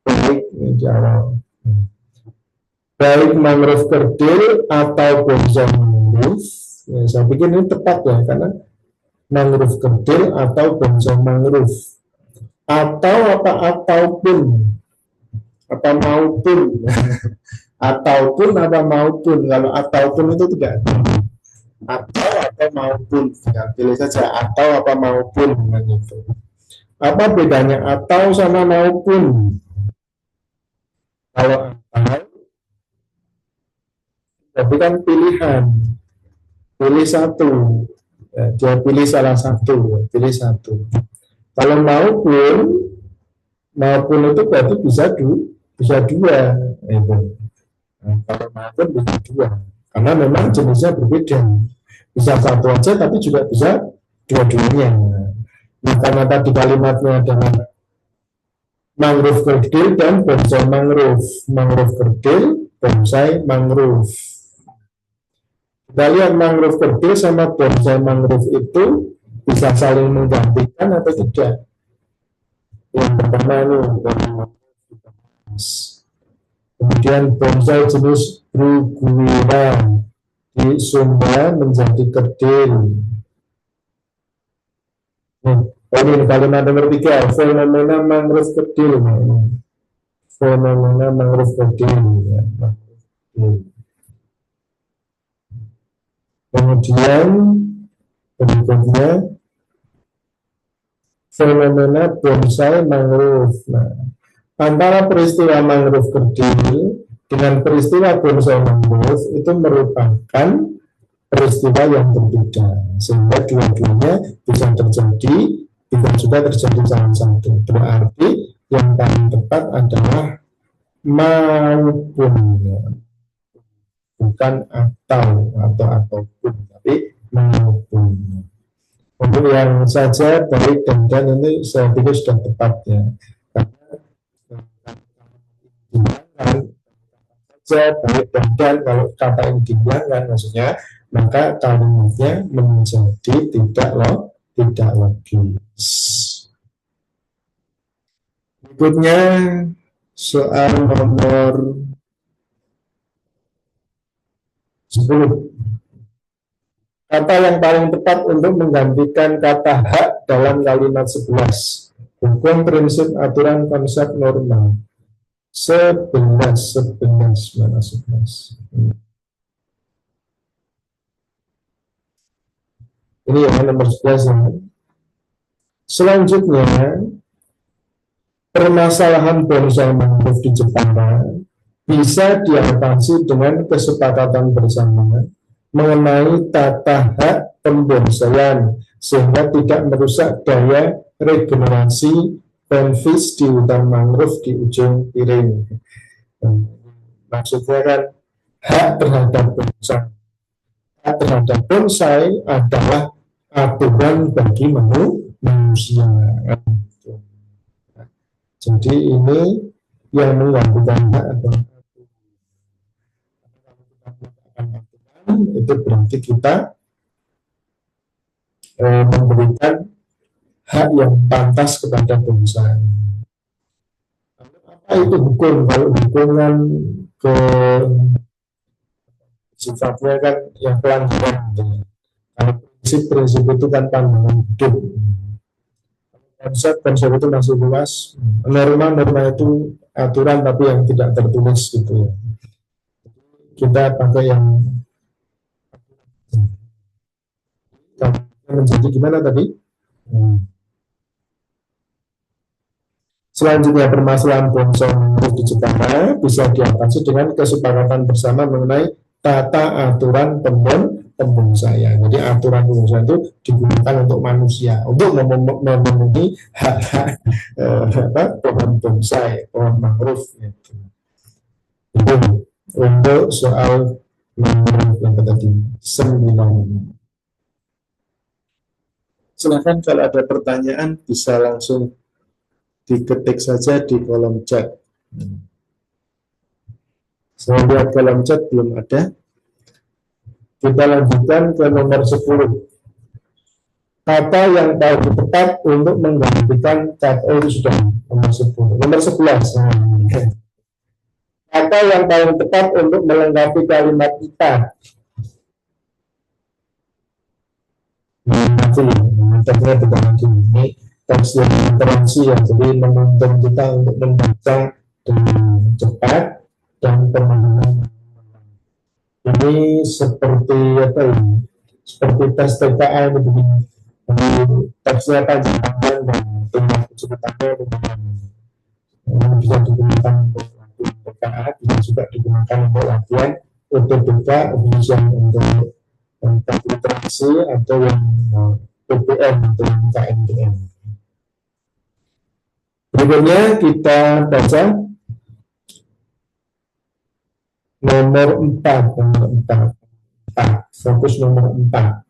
baik di awal. Baik mangrove kerdil atau bonsai mangrove, ya, saya pikir ini tepat ya, karena mangrove kerdil atau bonsai mangrove. Atau ataupun, apa maupun, ataupun apa maupun. Kalau ataupun itu tidak ada. Atau maupun, tinggal pilih saja atau apa maupun gitu. Apa bedanya atau sama maupun? Kalau atau berarti kan pilihan, pilih satu, ya, dia pilih salah satu, pilih satu. Kalau maupun itu berarti bisa dua, kalau maupun bisa dua, karena memang jenisnya berbeda. Bisa satu aja, tapi juga bisa dua-duanya. Nah, karena tadi kalimatnya adalah mangrove kerdil dan bonsai mangrove. Mangrove kerdil, bonsai mangrove. Kita lihat mangrove kerdil sama bonsai mangrove itu bisa saling menggantikan atau tidak. Yang pertama ini, kemudian bonsai jenis Bruguiera di Sumba menjadi kerdil. Ini kalimat nomor 3, fenomena mangrove kerdil. Fenomena mangrove kerdil. Kemudian berikutnya fenomena bonsai mangrove. Nah, antara peristiwa mangrove kerdil dengan peristiwa bonsai mangrove itu merupakan peristiwa yang berbeda, sehingga dua-duanya bisa terjadi, bisa juga terjadi salah satu. Berarti yang paling tepat adalah maupun, bukan ataupun, tapi maupun. Untuk yang saja baik dan ini saya pikir sudah tepat ya, karena saja baik dan kalau kata ini dihilangkan maksudnya, maka kalimatnya menjadi tidak logis. Berikutnya soal nomor 10. Kata yang paling tepat untuk menggantikan kata hak dalam kalimat 11. Hukum, prinsip, aturan, konsep, norma. 11 mana 11? Ini yang nomor 11 ya. Selanjutnya, permasalahan bonsai mangrove di Jepara bisa diatasi dengan kesepakatan bersama mengenai tata hak pembonsaian sehingga tidak merusak daya regenerasi benfis di hutan mangrove di ujung piring. Maksudnya kan hak terhadap bonsai. terhadap bonsai adalah aturan bagi manusia. Jadi ini yang menggantikan hak adalah aturan, itu berarti kita memberikan hak yang pantas kepada bonsai. Apa itu hukum? Kalau hukuman ke sifatnya kan yang pelanggaran. Kalau prinsip itu kan pandangan hidup. Konsep itu masih luas. Norma itu aturan tapi yang tidak tertulis gitu ya. Kita pakai yang menjadi gimana tadi? Selanjutnya permasalahan bonsai di Jepara bisa diatasi dengan kesepakatan bersama mengenai tata aturan pembonsaian. Jadi aturan pembonsaian itu digunakan untuk manusia untuk memenuhi hak-hak pohon bonsai, pohon mangrove. Gitu. Itu untuk soal nomor yang tadi 9. Silakan kalau ada pertanyaan bisa langsung diketik saja di kolom chat. Saya lihat kolom chat belum ada. Kita lanjutkan ke nomor 10. Kata yang paling tepat untuk menggantikan kata itu sudah nomor 10. Nomor 11. Kata yang paling tepat untuk melengkapi kalimat kita. Terkait dengan ini teks yang interaksi yang jadi menuntun kita untuk membaca dengan cepat dan pemahaman. Ini seperti apa ini? Seperti tes TKA ini begini. Teksnya panjang-panjang dan tingkat kecepatannya dengan bisa digunakan untuk latihan TKA, bisa juga digunakan untuk latihan UTBK, bisa untuk interaksi atau yang PPM atau yang KMPM. Berikutnya kita baca nomor 4, fokus nomor 4.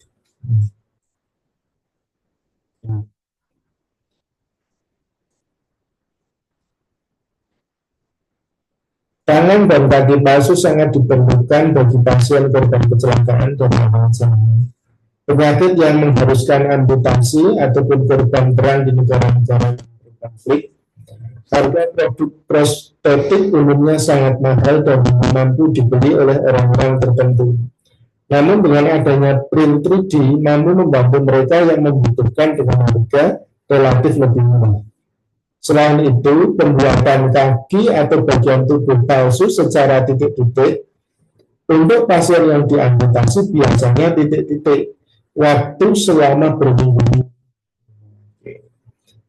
Tangan dan kaki palsu sangat diperlukan bagi pasien korban kecelakaan dan lain-lain. Penyakit yang mengharuskan amputasi ataupun korban perang di negara-negara konflik. Harga produk prostetik umumnya sangat mahal dan mampu dibeli oleh orang-orang tertentu. Namun dengan adanya print 3D mampu membantu mereka yang membutuhkan dengan harga relatif lebih murah. Selain itu, pembuatan kaki atau bagian tubuh palsu secara titik-titik untuk pasien yang diamputasi biasanya titik-titik waktu selama berminggu-minggu,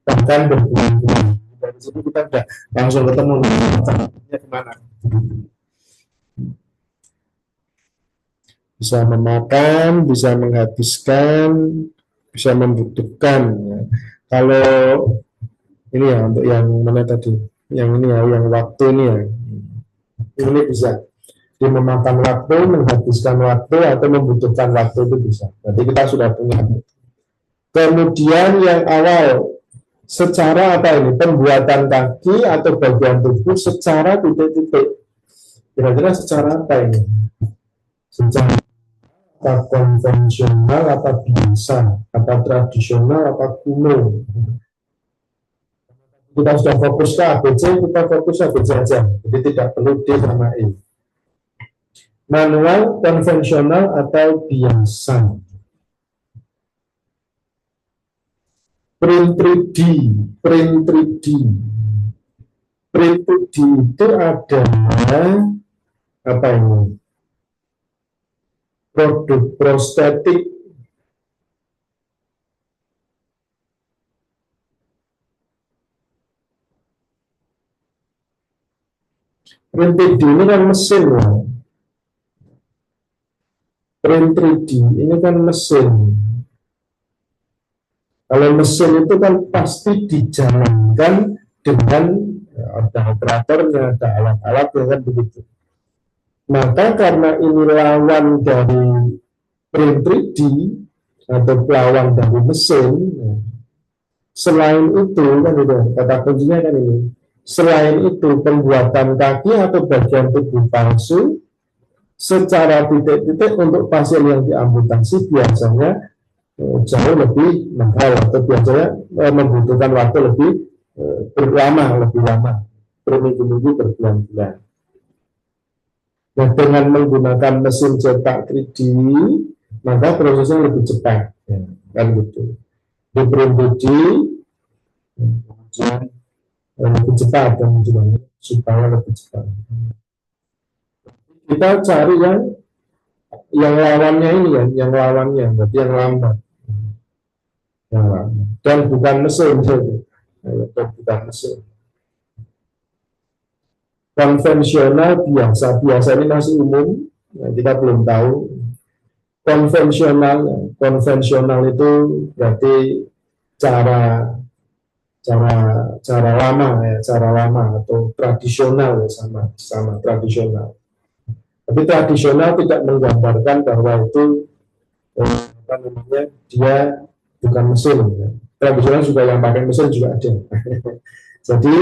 bahkan berbulan-bulan. Dari situ kita sudah langsung ketemu caranya kemana. Bisa memakan, bisa menghabiskan, bisa membutuhkan. Ya. Kalau ini ya untuk yang mana tadi? Yang ini ya, yang waktu ini ya. Ini bisa. Dia memakan waktu, menghabiskan waktu, atau membutuhkan waktu itu bisa. Jadi kita sudah punya. Kemudian yang awal, secara apa ini? Pembuatan kaki atau bagian tubuh secara titik-titik. Kira-kira secara apa ini? Secara apa konvensional, apa biasa, apa tradisional, apa kuno. Kita sudah fokus ke ABC, kita fokus ABC aja. Jadi tidak perlu D sama E. Manual, konvensional, atau biasa. Print 3D. Print 3D itu adalah apa ini? Produk prostetik print 3D ini kan mesin ya. Print 3D ini kan mesin. Kalau mesin itu kan pasti dijalankan dengan ada operatornya, ada alat-alatnya kan begitu. Maka karena ini lawan dari print 3D atau pelawang dari mesin. Selain itu kan itu kata kuncinya kan ini. Selain itu pembuatan kaki atau bagian tubuh palsu secara titik-titik untuk pasien yang diamputasi biasanya jauh lebih mahal atau biasanya membutuhkan waktu lebih lebih lama, berminggu-minggu, berbulan-bulan. Nah, dengan menggunakan mesin cetak 3D, maka prosesnya lebih cepat, ya, kan gitu. Di print 3D, kemudian lebih cepat dan supaya lebih cepat. Kita cari yang lawannya ini ya, yang lawannya, berarti yang lambat. Dan bukan mesin, dan bukan mesin. Konvensional biasa ini masih umum, ya, kita belum tahu. Konvensional itu berarti cara lama ya, cara lama atau tradisional ya, sama tradisional. Tapi tradisional tidak menggambarkan bahwa itu apa namanya, dia bukan mesin ya. Tradisional juga yang pakai mesin juga ada. Jadi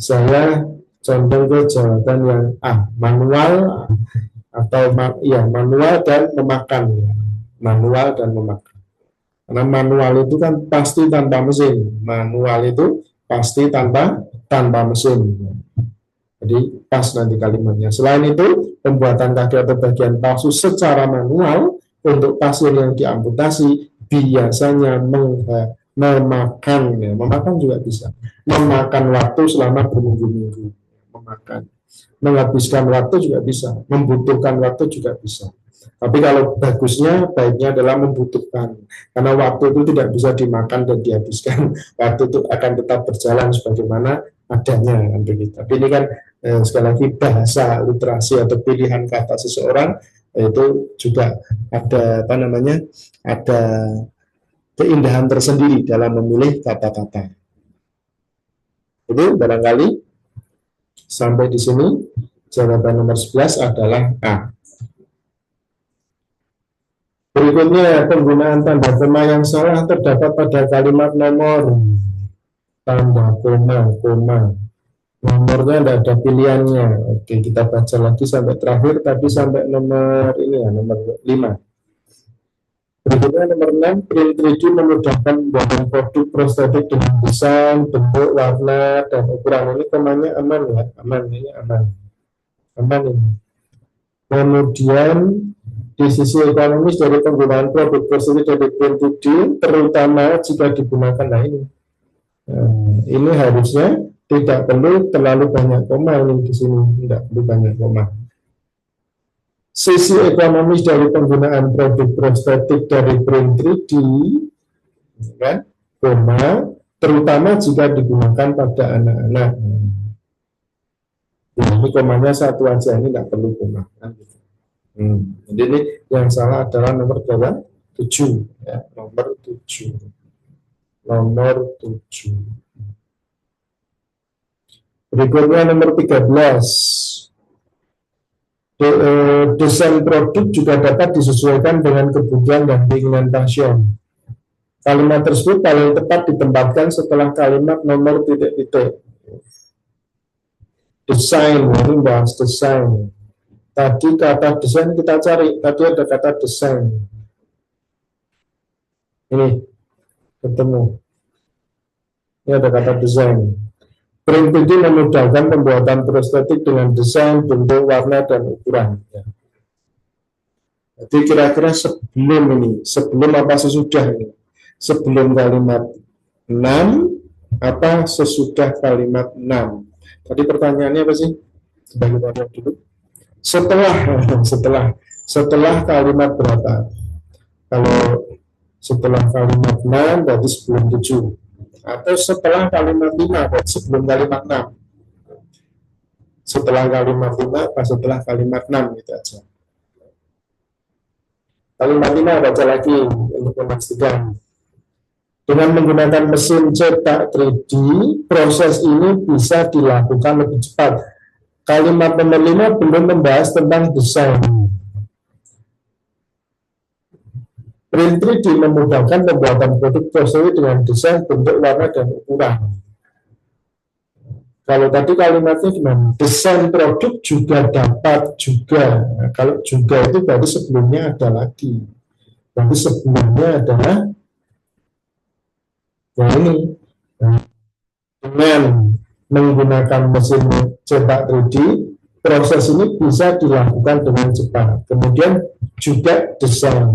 saya contoh ke jawaban yang A, manual atau ya manual dan memakan, manual dan memakan. Karena manual itu kan pasti tanpa mesin, manual itu pasti tanpa mesin. Jadi pas nanti kalimatnya. Selain itu, pembuatan kaki atau bagian palsu secara manual untuk pasien yang diamputasi biasanya memakan, ya, memakan juga bisa, memakan waktu selama berminggu-minggu, menghabiskan waktu juga bisa, membutuhkan waktu juga bisa. Tapi kalau baiknya adalah membutuhkan, karena waktu itu tidak bisa dimakan dan dihabiskan, waktu itu akan tetap berjalan sebagaimana adanya, kan begitu. Tapi ini kan sekali lagi bahasa literasi atau pilihan kata seseorang itu juga ada apa namanya, ada keindahan tersendiri dalam memilih kata-kata. Itu barangkali sampai di sini jawaban nomor 11 adalah A. Berikutnya, penggunaan tanda koma yang salah terdapat pada kalimat nomor. Tanda koma. Nomornya tidak ada pilihannya. Oke, kita baca lagi sampai terakhir, tapi sampai nomor ini ya, nomor 5. Berikutnya nomor 6, print 3D memudahkan pembuatan produk prostetik dengan desain, bentuk, warna, dan ukuran. Ini komanya aman ya, aman ini. Kemudian di sisi ekonomis dari penggunaan produk prostetik dari print 3D, terutama jika digunakan, nah ini harusnya tidak perlu terlalu banyak koma ini di sini, tidak perlu banyak koma. Sisi ekonomis dari penggunaan produk prostetik dari print 3D, kan, koma, terutama jika digunakan pada anak-anak. Ini komanya satu aja, ini tidak perlu koma. Jadi ini yang salah adalah nomor berapa? 7, ya, nomor 7. Berikutnya nomor 13. Desain produk juga dapat disesuaikan dengan kebutuhan dan keinginan pasien. Kalimat tersebut paling tepat ditempatkan setelah kalimat nomor titik-titik. Desain, ini bahas desain. Tadi kata desain kita cari, tadi ada kata desain. Ini ketemu. Ini ada kata desain. Print 3D memudahkan pembuatan prostetik dengan desain, bentuk, warna, dan ukuran. Jadi kira-kira sebelum apa sesudah ini? Sebelum kalimat 6 apa sesudah kalimat 6? Tadi pertanyaannya apa sih? Coba kita lihat dulu. Setelah kalimat berapa? Kalau setelah kalimat 6 berarti sebelum 7. Atau setelah kalimat 5 berarti sebelum kalimat 6. Setelah kalimat 5 apa setelah kalimat 6 gitu aja. Kalimat 5 baca lagi untuk memastikan. Dengan menggunakan mesin cetak 3D, proses ini bisa dilakukan lebih cepat. Kalimat nomor 5 belum membahas tentang desain. Print 3D memudahkan pembuatan produk sesuai dengan desain, bentuk, warna, dan ukuran. Kalau tadi kalimatnya gimana? Desain produk juga dapat juga. Nah, kalau juga itu berarti sebelumnya ada lagi. Berarti sebelumnya adalah yang ini. Nah, dengan menggunakan mesin cetak 3D, proses ini bisa dilakukan dengan cepat. Kemudian juga desain.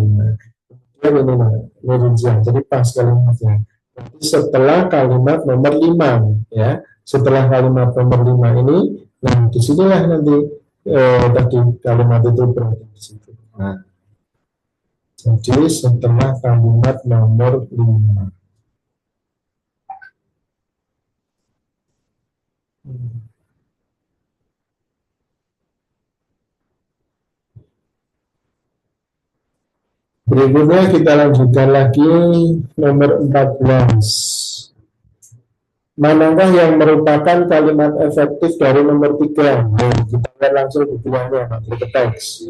Ini rincian. Jadi pas kalimatnya. Setelah kalimat nomor 5, ya. Setelah kalimat nomor 5 ini, nah disinilah nanti tadi kalimat itu berada di situ. Nah, jadi setelah kalimat nomor 5. Berikutnya kita lanjutkan lagi nomor 14. Manakah yang merupakan kalimat efektif dari nomor 3? Nah, kita lihat langsung bukuannya, ke teks.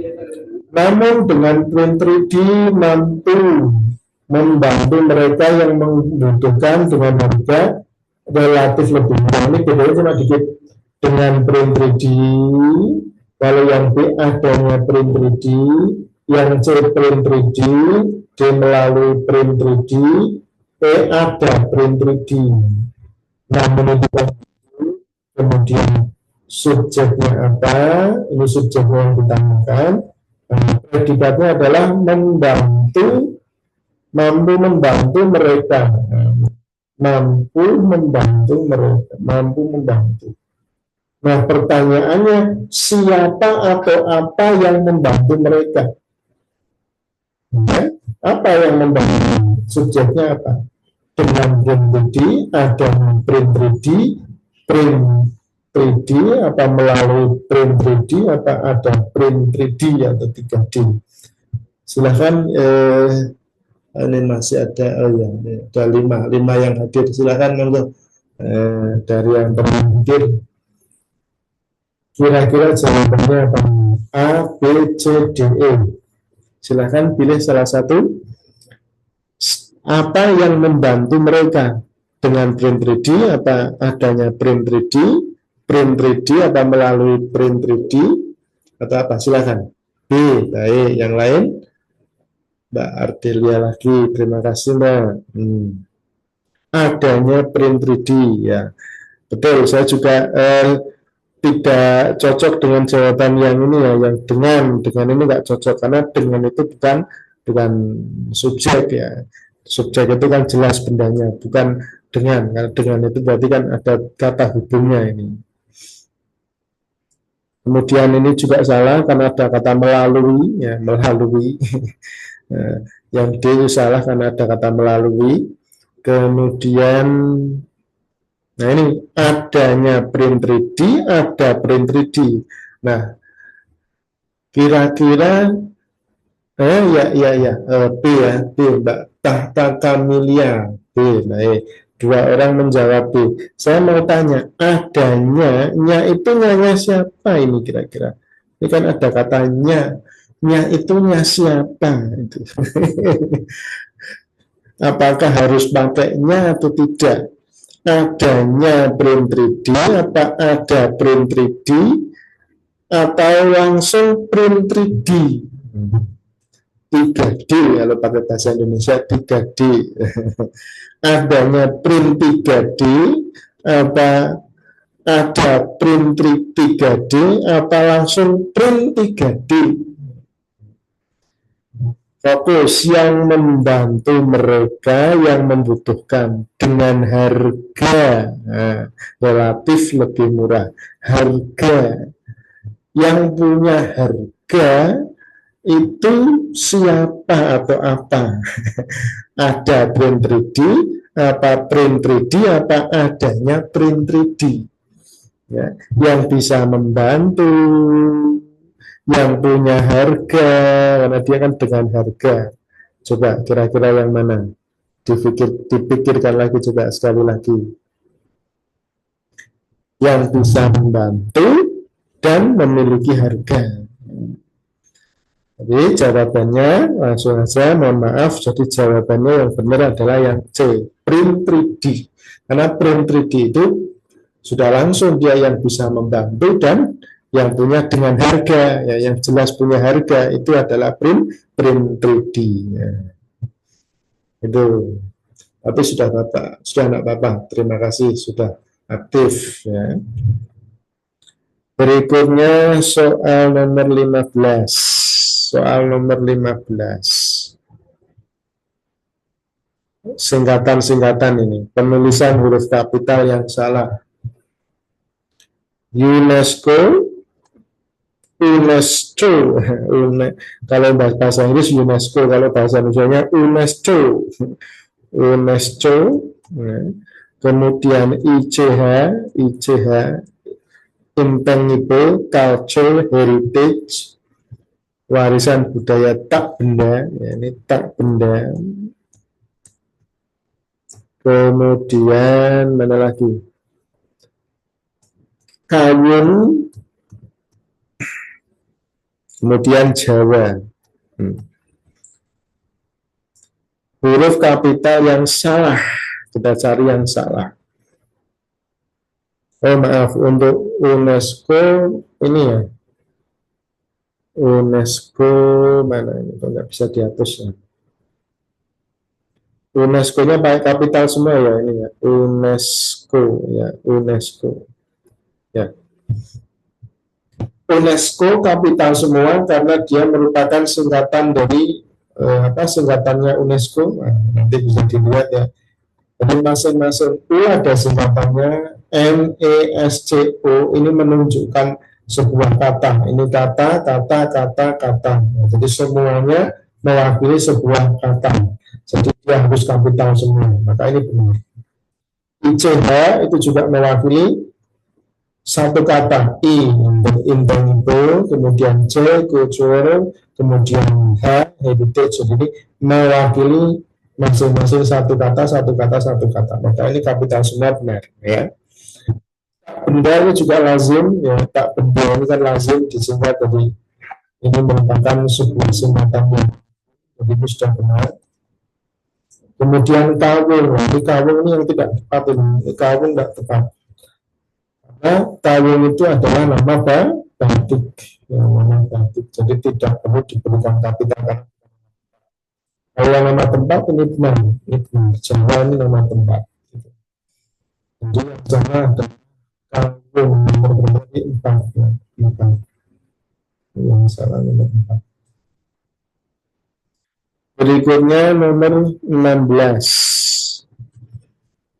Namun dengan print 3D mampu membantu mereka yang membutuhkan dengan harga relatif lebih murah. Ini bedanya cuma dikit. Dengan print 3D, kalau yang B adanya print 3D, yang C print 3D, D melalui print 3D, E ada print 3D. Nah, menentukan kemudian subjeknya apa, ini subjeknya yang ditanyakan. Nah, predikatnya adalah membantu, mampu membantu mereka, mampu membantu mereka, mampu membantu. Nah, pertanyaannya, siapa atau apa yang membantu mereka? Ya, apa yang membantu? Subjeknya apa? Dengan print 3D, ada print 3D, print 3D, apa melalui print 3D, apa ada print 3D atau 3D. Silahkan, ini masih ada, ada 5 yang hadir. Silahkan dari yang pernah hadir. Kira-kira jawabannya apa? A, B, C, D, E. Silahkan pilih salah satu. Apa yang membantu mereka dengan print 3D, apa adanya print 3D, print 3D apa melalui print 3D, atau apa? Silakan. B, baik. Yang lain? Mbak Ardelia lagi, terima kasih Mbak. Adanya print 3D, ya. Betul, saya juga tidak cocok dengan jawaban yang ini ya, yang dengan ini nggak cocok, karena dengan itu bukan subjek ya. Subjek itu kan jelas bendanya, bukan dengan. Karena dengan itu berarti kan ada kata hubungnya ini. Kemudian ini juga salah karena ada kata melalui, ya melalui. Yang D itu salah karena ada kata melalui. Kemudian, nah ini adanya print 3D, ada print 3D. Nah, kira-kira B ya, B Mbak Tahta Kamilia, B. Baik, 2 orang menjawab B. Saya mau tanya, adanya, nya itu nya siapa ini kira-kira? Ini kan ada katanya, nya itu nya siapa? Itu. Apakah harus pakainya atau tidak? Adanya print 3D, apa ada print 3D, atau langsung print 3D? 3D, kalau pakai bahasa Indonesia 3D. Adanya print 3D, apa ada print 3D, apa langsung print 3D? Fokus yang membantu mereka yang membutuhkan dengan harga relatif lebih murah. Harga yang punya harga itu siapa atau apa? Ada print 3D, apa print 3D, apa adanya print 3D? Ya, yang bisa membantu, yang punya harga, karena dia kan dengan harga. Coba kira-kira yang mana? Dipikirkan lagi, coba sekali lagi. Yang bisa membantu dan memiliki harga. Jadi jawabannya langsung aja, mohon maaf, jadi jawabannya yang benar adalah yang C, print 3D. Karena print 3D itu sudah langsung dia yang bisa membantu dan yang punya dengan harga, ya, yang jelas punya harga itu adalah print 3D. Ya. Itu. Tapi sudah Bapak, sudah anak Bapak, terima kasih sudah aktif. Ya. Berikutnya soal nomor 15. Soal nomor 15. Singkatan-singkatan ini. Penulisan huruf kapital yang salah. UNESCO, UNESCO. Kalau bahasa Inggris UNESCO, kalau bahasa Indonesia UNESCO. UNESCO. Kemudian ICH, Intangible Cultural Heritage, warisan budaya tak benda, ya, ini tak benda. Kemudian mana lagi? Kawun, kemudian Jawa. Huruf kapital yang salah, kita cari yang salah. Oh maaf, untuk UNESCO ini ya. UNESCO mana ini? Kok nggak bisa dihapus ya? UNESCO-nya pakai kapital semua ya ini ya. UNESCO ya, UNESCO. Ya. UNESCO kapital semua karena dia merupakan singkatan dari singkatannya UNESCO. Nah, nanti bisa dilihat ya. Jadi masing-masing U ada singkatannya, NESCO ini menunjukkan sebuah kata. Ini kata. Nah, jadi semuanya mewakili sebuah kata. Jadi dia harus kapital semua. Maka ini benar. ICH itu juga mewakili satu kata. I intangible, kemudian C cultural, kemudian H heritage. Jadi mewakili masing-masing satu kata. Maka ini kapital semua benar ya. Tak benda ini juga lazim ya. Tak benda ini kan lazim disingkat dari ini merupakan sebuah singkatan. Jadi itu sudah benar. Kemudian kawung, ini kawung ini yang tidak tepat ini kawung tidak tepat. Karena kawung itu adalah nama batik, ya, nama batik. Jadi tidak perlu diberikan kapital. Kalau nama tempat ini benar, Jawa ini nama tempat. Jadi yang Jawa ada kawung nomor berapa ini 4 ya, 4. Yang salah nomor 4. Berikutnya nomor 16.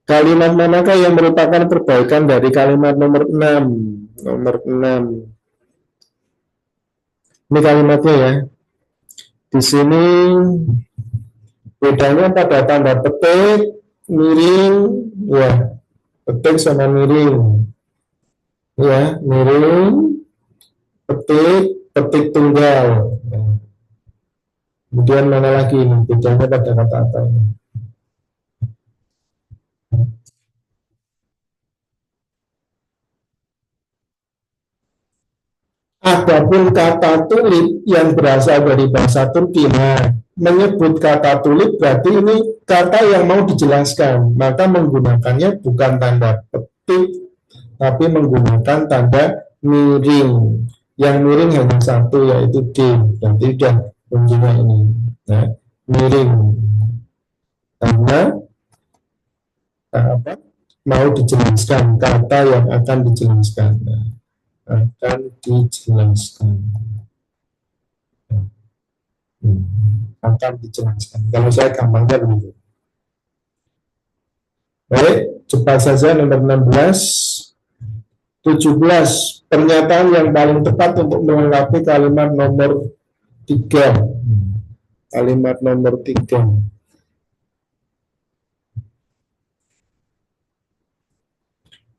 Kalimat manakah yang merupakan perbaikan dari kalimat nomor 6? Nomor 6. Ini kalimatnya ya. Di sini bedanya pada tanda petik, miring, ya, petik sama miring, ya, miring, petik tunggal. Kemudian mana lagi ini bedanya pada kata apa ini? Adapun kata tulip yang berasal dari bahasa Turki, nah, menyebut kata tulip berarti ini kata yang mau dijelaskan, maka menggunakannya bukan tanda petik, tapi menggunakan tanda miring. Yang miring hanya satu, yaitu D, dan tidak kuncinya ini. Nah, miring. Karena mau dijelaskan, kata yang akan dijelaskan. Nah, akan dijelaskan. Akan dijelaskan. Kalau saya gampangnya begitu. Baik, cepat saja nomor 16. 17. Pernyataan yang paling tepat untuk melengkapi kalimat nomor 3. Kalimat nomor 3.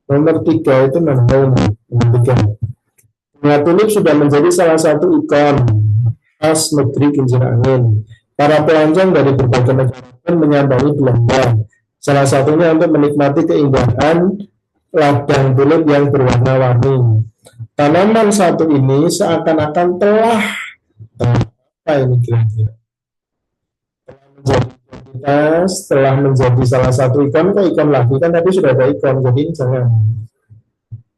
Nomor 3 itu nomor 3. Bunga tulip sudah menjadi salah satu ikon khas negeri kincir angin. Para pelancong dari berbagai negara pun menyambangi gelombang. Salah satunya untuk menikmati keindahan ladang tulip yang berwarna-warni. Tanaman satu ini seakan-akan telah apa ini kira-kira? Menjadi identitas, setelah menjadi salah satu ikon, kok ikon lagi kan tadi sudah ada ikon, jadi jangan.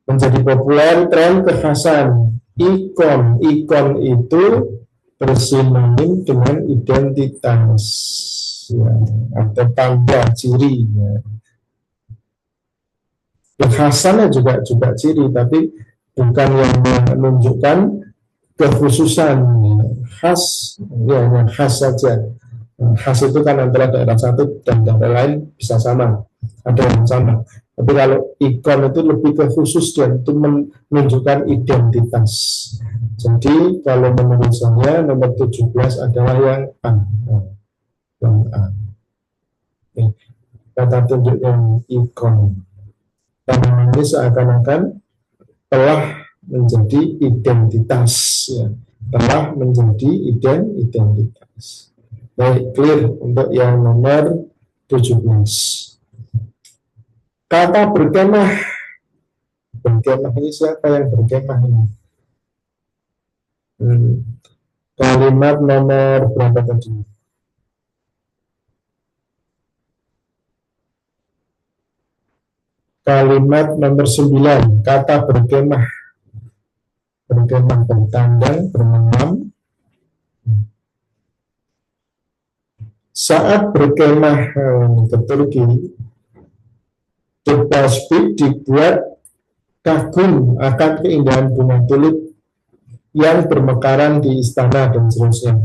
Menjadi populer, tren, kekhasan. Ikon itu bersinonim dengan identitas, ya, atau tanda ciri. Ya. Kekhasannya juga ciri, tapi bukan yang menunjukkan kekhususan, khas, ya, yang khas saja. Khas itu kan antara daerah satu dan daerah lain bisa sama, ada yang sama. Tapi kalau ikon itu lebih ke khusus dan itu menunjukkan identitas. Jadi kalau menurut saya nomor 17 adalah yang A. Yang A. Kata tunjuk yang ikon. Karena ini seakan-akan telah menjadi identitas. Ya. Telah menjadi identitas. Baik, clear untuk yang nomor 17. Kata berkemah. Berkemah ini siapa yang berkemah ini? Kalimat nomor berapa tadi? Kalimat nomor 9. Kata berkemah. Berkemah, bertandang, bermenam. Saat berkemah ke Turki, Tebasbih dibuat kagum akan keindahan bunga tulip yang bermekaran di istana dan seterusnya.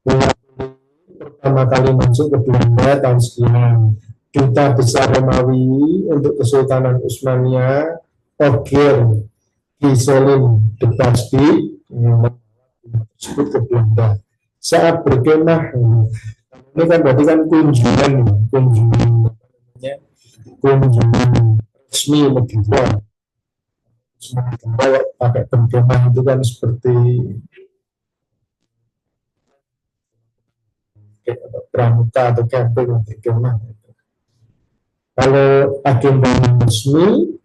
Bunga tulip pertama kali masuk ke Belanda tahun sekian. Duta besar Romawi untuk Kesultanan Utsmania, Ogier Giselin Tebasbih tersebut ke Belanda. Saat berkemah, ini kan berarti kan kunjungan resmi negara. Kalau pakai berkemah itu kan seperti pramuka atau camping untuk kemah. Kalau agenda resmi,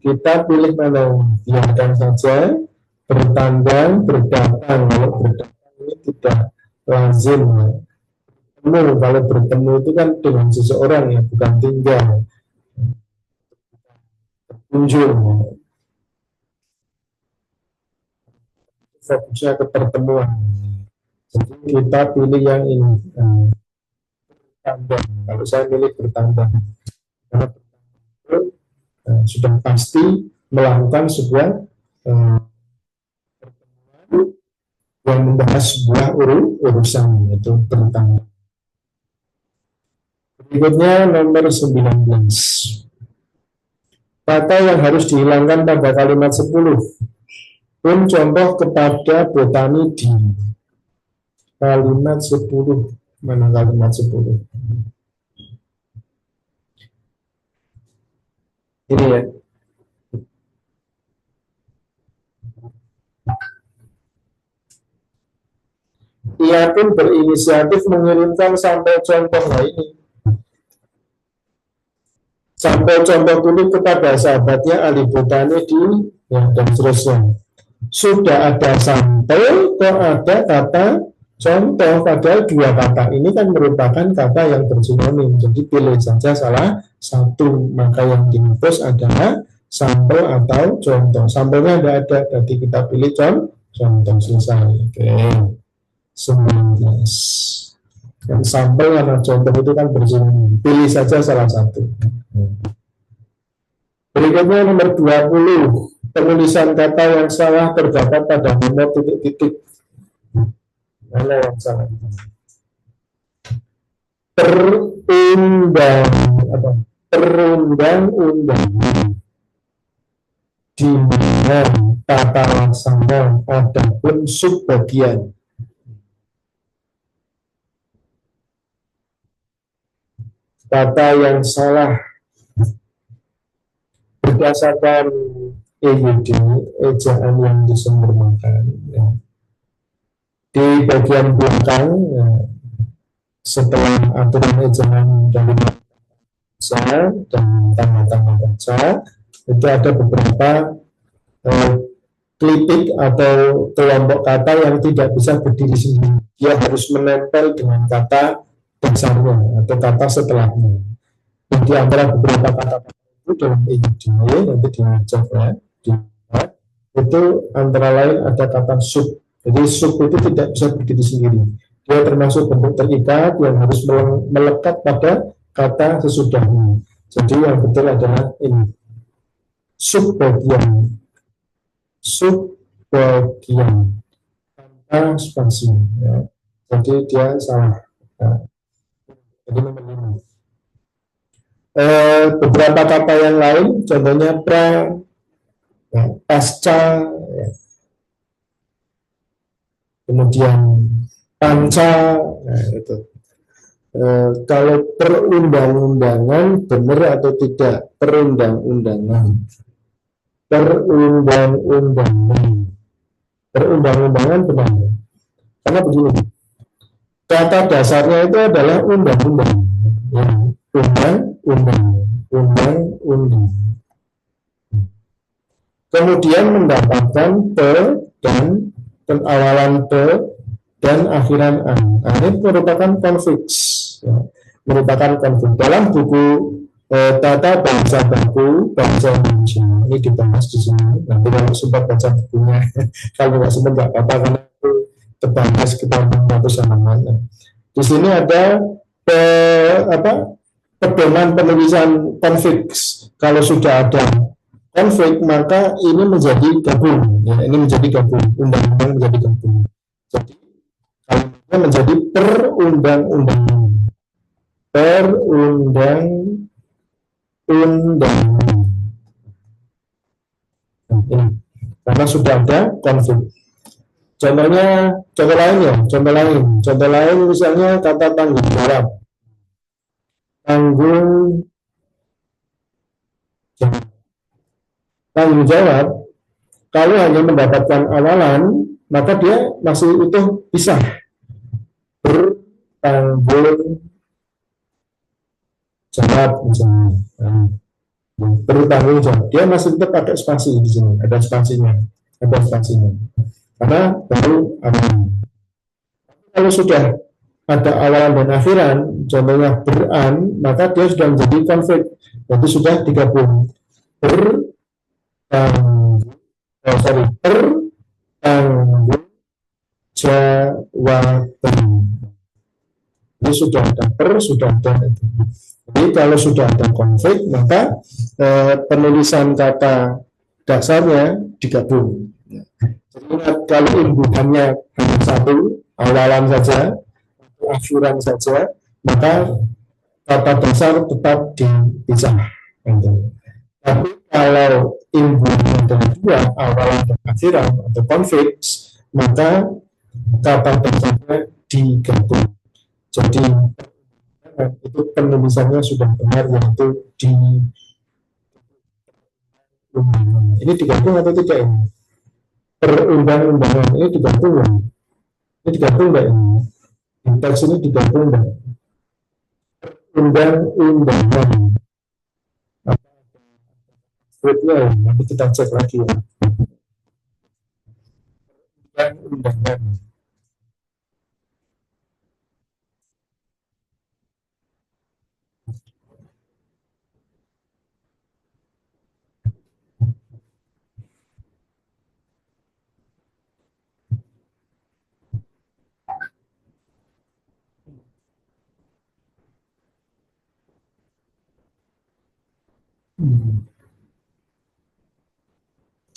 kita pilih mana? Biarkan saja bertandang, berdatang. Kalau berdatang ini tidak lazim. Kalau bertemu itu kan dengan seseorang ya, bukan tinggal. Berkunjung. Fokusnya ke pertemuan. Jadi kita pilih yang ini. Bertandang. Kalau saya pilih bertandang. Karena bertandang sudah pasti melakukan sebuah yang membahas sebuah urusan, itu bertandang. Berikutnya nomor 19. Kata yang harus dihilangkan pada kalimat 10. Pun contoh kepada botani di kalimat 10. Mana kalimat 10? Ini ya. Ia pun berinisiatif mengirimkan sampel contoh. Nah ini sampel contoh tulip kepada sahabatnya ahli botani di ya, dan seterusnya. Sudah ada sampel, kok ada kata contoh, padahal dua kata ini kan merupakan kata yang bersinonim. Jadi pilih saja salah satu, maka yang dihapus adalah sampel atau contoh. Sampelnya tidak ada, jadi kita pilih contoh, selesai. Oke. 19. Dan sampel sama contoh itu kan bersinonim. Pilih saja salah satu. Berikutnya nomor 20. Penulisan kata yang salah terdapat pada nomor titik-titik. Mana yang salah? Perundang-undangan di mana tata laksana adapun subbagian. Kata yang salah berdasarkan EYD, ejaan yang disempurnakan. Ya. Di bagian belakang, ya, setelah aturan ejaan dari baca dan tanda-tanda baca, itu ada beberapa klipik atau kelompok kata yang tidak bisa berdiri sendiri. Dia harus menempel dengan kata dasarnya atau kata setelahnya. Dan di antara beberapa kata itu dalam EYD, nanti dicek ya, itu antara lain ada kata sub. Jadi sub itu tidak bisa berdiri sendiri. Dia termasuk bentuk terikat yang harus melekat pada kata sesudahnya. Jadi yang betul adalah ini, subbagian, subbagian tanpa spasi. Ya. Jadi dia salah. Ya. Jadi nomor 5. Beberapa kata yang lain, contohnya pra, ya, pasca, ya. Kemudian panca, nah, itu. Kalau perundang-undangan benar atau tidak? Perundang-undangan, perundang-undangan benar. Karena begini, kata dasarnya itu adalah undang-undang, ya. Undang-undang. Kemudian mendapatkan dan awalan dan akhiran an. Nah, ini merupakan konflik, ya. Merupakan konflik dalam buku Tata Bahasa Baku Bahasa Indonesia. Ini dibahas di sini. Nanti kalau sempat baca bukunya, kalau nggak sempat nggak apa-apa karena itu terbahas kita 600 halaman. Di sini ada pedoman penulisan konflik. Kalau sudah ada konflik maka ini menjadi gabung, ya, ini menjadi gabung, undang-undang menjadi gabung. Jadi kalimatnya menjadi perundang-undangan, karena sudah ada konflik. Contoh lain misalnya kata tanggung jawab. Tanggung jawab, kalau hanya mendapatkan awalan, maka dia masih utuh pisah. Bertanggung jawab misalnya. Bertanggung jawab, dia masih tetap ada spasi di sini, ada spasinya. Karena baru awalan. Kalau sudah ada awalan dan akhiran, contohnya beran, maka dia sudah menjadi konflik, berarti sudah digabung. Pertanggung jawaban. Ini sudah ada sudah ada. Jadi kalau sudah ada konflik, maka penulisan kata dasarnya digabung. Jadi kalau imbuhannya hanya satu, awalan saja, akhiran saja, maka kata dasar tetap dipisah. Tapi kalau imbuhannya ada dua, awalan dan akhiran atau konflik, maka kata dasarnya digabung. Jadi itu penulisannya sudah benar, yaitu di ini digabung atau tidak ini? Perundang-undangan ini digabung ya? Ini digabung enggak ini? Teks ini digabung enggak? Undang-undangan. Ya, nanti kita cek lagi ya. Undang-undangan.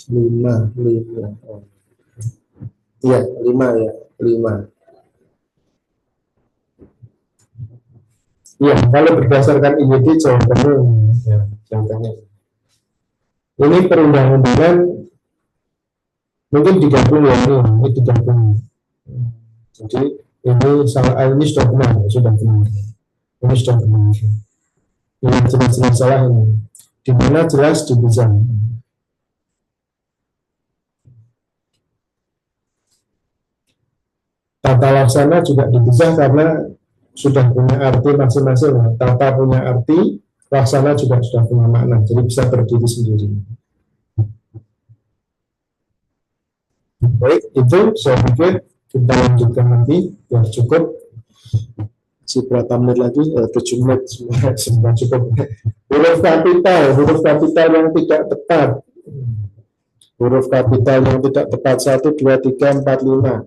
Lima. Oh. Iya, 5 ya, 5. Iya, kalau berdasarkan IYD jawabannya ya, jawabannya. Ini perundang-undangan mungkin digabung ya, ini digabung. Jadi ini sudah benar, Ini sudah benar. Ini jelas-jelas salah ini. Di mana jelas dipisah. Tata laksana juga dipisah karena sudah punya arti masing-masing. Tata punya arti, laksana juga sudah punya makna. Jadi bisa berdiri sendiri. Baik, itu saya pikir kita lanjutkan nanti ya cukup si berapa menit lagi 7 menit semua cukup. Huruf kapital yang tidak tepat, huruf kapital yang tidak tepat 1, 2, 3, 4, 5.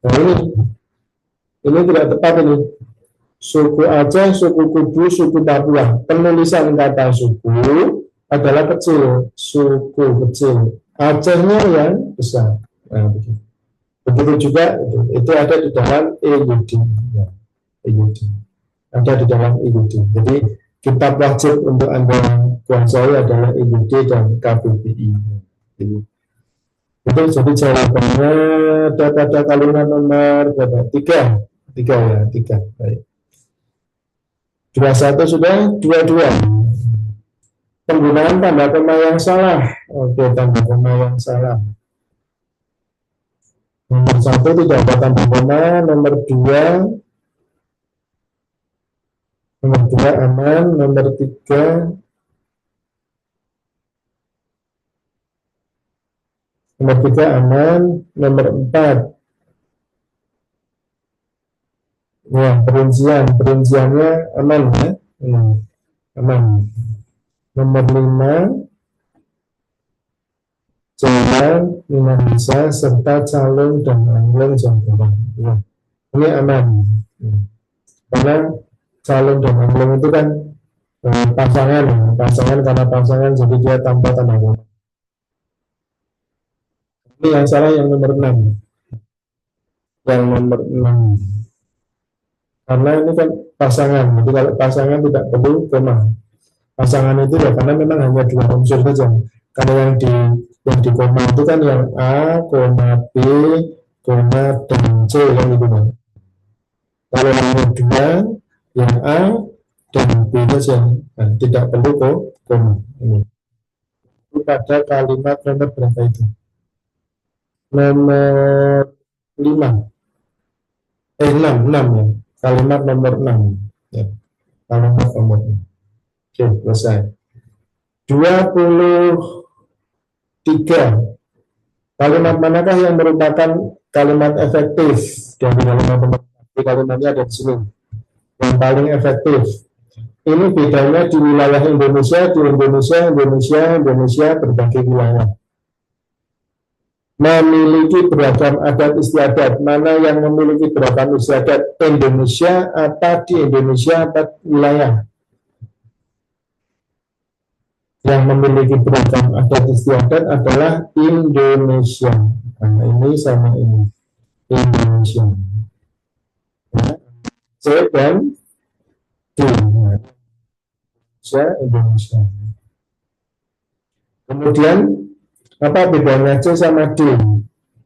Nah ini tidak tepat ini. Suku Aceh, suku Kudu, suku Papua. Penulisan kata suku adalah kecil, suku kecil. Acehnya yang besar. Nah, begitu juga itu ada di dalam EYD. Ya, EYD. Ada di dalam EYD. Jadi kitab wajib untuk Anda kuasai adalah EYD dan KBBI. Jadi, itu jadi jawabannya ada pada kalimat nomor berapa? 3 ya, 3. Baik. 21 sudah, 22. Penggunaan tanda koma yang salah. Oke, tanda koma yang salah. Nomor 1 tidak ada tanda koma, nomor 2 aman, nomor 3 aman, nomor 4 ya, perinciannya aman ya. Aman. Nomor 5 jalan, bisa serta calon dan angling campuran. Ya. Ini aman. Karena calon dan angling itu kan pasangan karena pasangan jadi dia tanpa tanda koma. Ini yang salah yang nomor 6. Yang nomor 6. Karena ini kan pasangan, jadi kalau pasangan tidak perlu koma. Pasangan itu ya karena memang hanya 2 unsur saja. Karena yang di koma itu kan yang A, koma B, koma dan C yang itu kan. Kalau yang kedua yang A dan B saja, nah, tidak perlu koma. Ini. Itu pada kalimat nomor berapa itu? Nomor 5. 6 ya. Kalimat nomor 6 ya. Kalimat nomor 6. Oke, selesai. 23. Kalimat manakah yang merupakan kalimat efektif dari kalimatnya ada di sini. Yang paling efektif. Ini bedanya di wilayah Indonesia, berbagai wilayah. Memiliki beragam adat istiadat. Mana yang memiliki beragam istiadat? Indonesia apa di Indonesia apa wilayah? Yang memiliki beragam adat istiadat adalah Indonesia. Nah, ini sama ini. Indonesia. Ya. C dan D. Indonesia. Kemudian apa bedanya C sama D?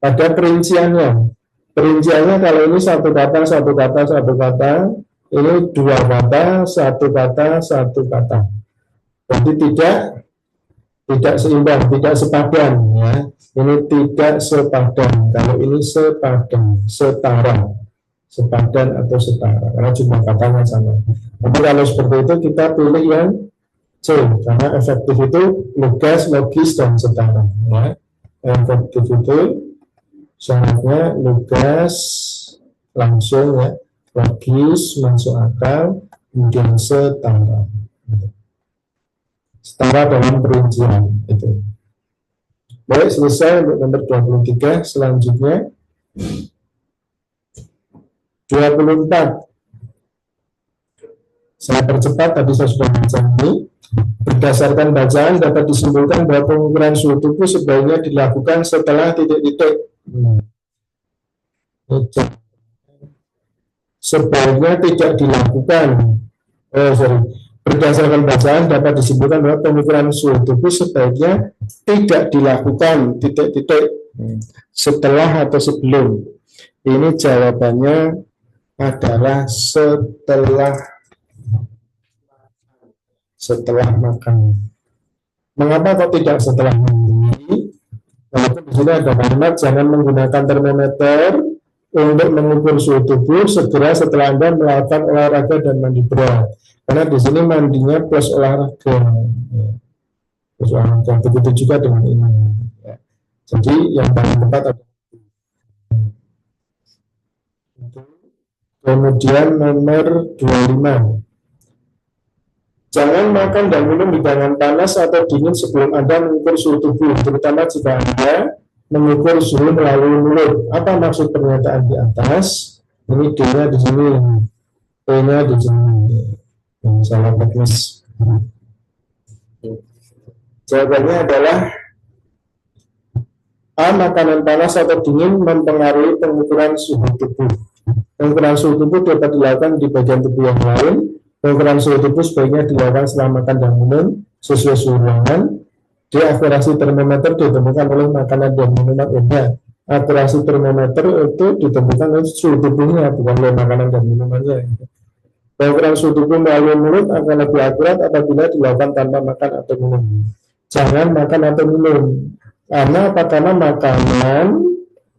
Pada perinciannya. Perinciannya kalau ini satu kata, ini 2 kata, 1 kata, 1 kata. Jadi tidak seimbang, tidak sepadan ya. Ini tidak sepadan. Kalau ini sepadan, setara, sepadan atau setara. Karena jumlah katanya sama. Tapi kalau seperti itu kita pilih yang C, karena efektif itu lugas, logis dan setara. Ya. Efektif itu syaratnya lugas, langsung ya, logis, masuk akal, kemudian setara. Setara dalam perincian itu. Baik, selesai untuk nomor 23. Selanjutnya 24. Saya percepat, tadi saya sudah baca ini. Berdasarkan bacaan dapat disimpulkan bahwa pengukuran suhu tubuh sebaiknya dilakukan setelah titik-titik. Sebaiknya tidak dilakukan. Berdasarkan bacaan dapat disimpulkan bahwa pengukuran suhu tubuh sebaiknya tidak dilakukan titik-titik setelah atau sebelum. Ini jawabannya adalah setelah makan. Mengapa kok tidak setelah mandi? Walaupun di sini ada kalimat jangan menggunakan termometer untuk mengukur suhu tubuh segera setelah Anda melakukan olahraga dan mandi berat. Karena di sini mandinya plus olahraga, ya. Plus olahraga. Begitu juga dengan ini. Ya. Jadi yang paling tepat adalah kemudian nomor 25. Jangan makan dan minum hidangan panas atau dingin sebelum Anda mengukur suhu tubuh, terutama jika Anda mengukur suhu melalui mulut. Apa maksud pernyataan di atas? Ini D-nya di sini, P-nya di sini. Salah teknis. Jawabannya adalah A. Makanan panas atau dingin mempengaruhi pengukuran suhu tubuh. Pengukuran suhu tubuh dapat dilakukan di bagian tubuh yang lain. Pengukuran suhu tubuh sebaiknya dilakukan setelah makan dan minum sesuai suhu ruangan. D. Akurasi termometer ditemukan oleh makanan dan minuman. Akurasi termometer itu ditemukan oleh suhu tubuhnya, bukan oleh makanan dan minumannya. Pengukuran suhu tubuh melalui mulut akan lebih akurat apabila dilakukan tanpa makan atau minum. Jangan makan atau minum. Karena apa? Karena makanan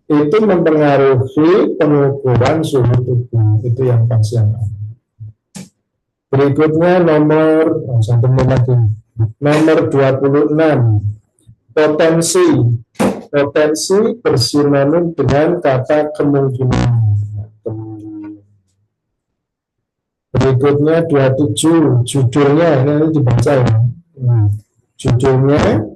itu mempengaruhi pengukuran suhu tubuh. Itu yang pasti yang ada. Berikutnya nomor 26. Potensi bersinonim dengan kata kemungkinan. Berikutnya 27. Judulnya ini dibaca ya. Judulnya,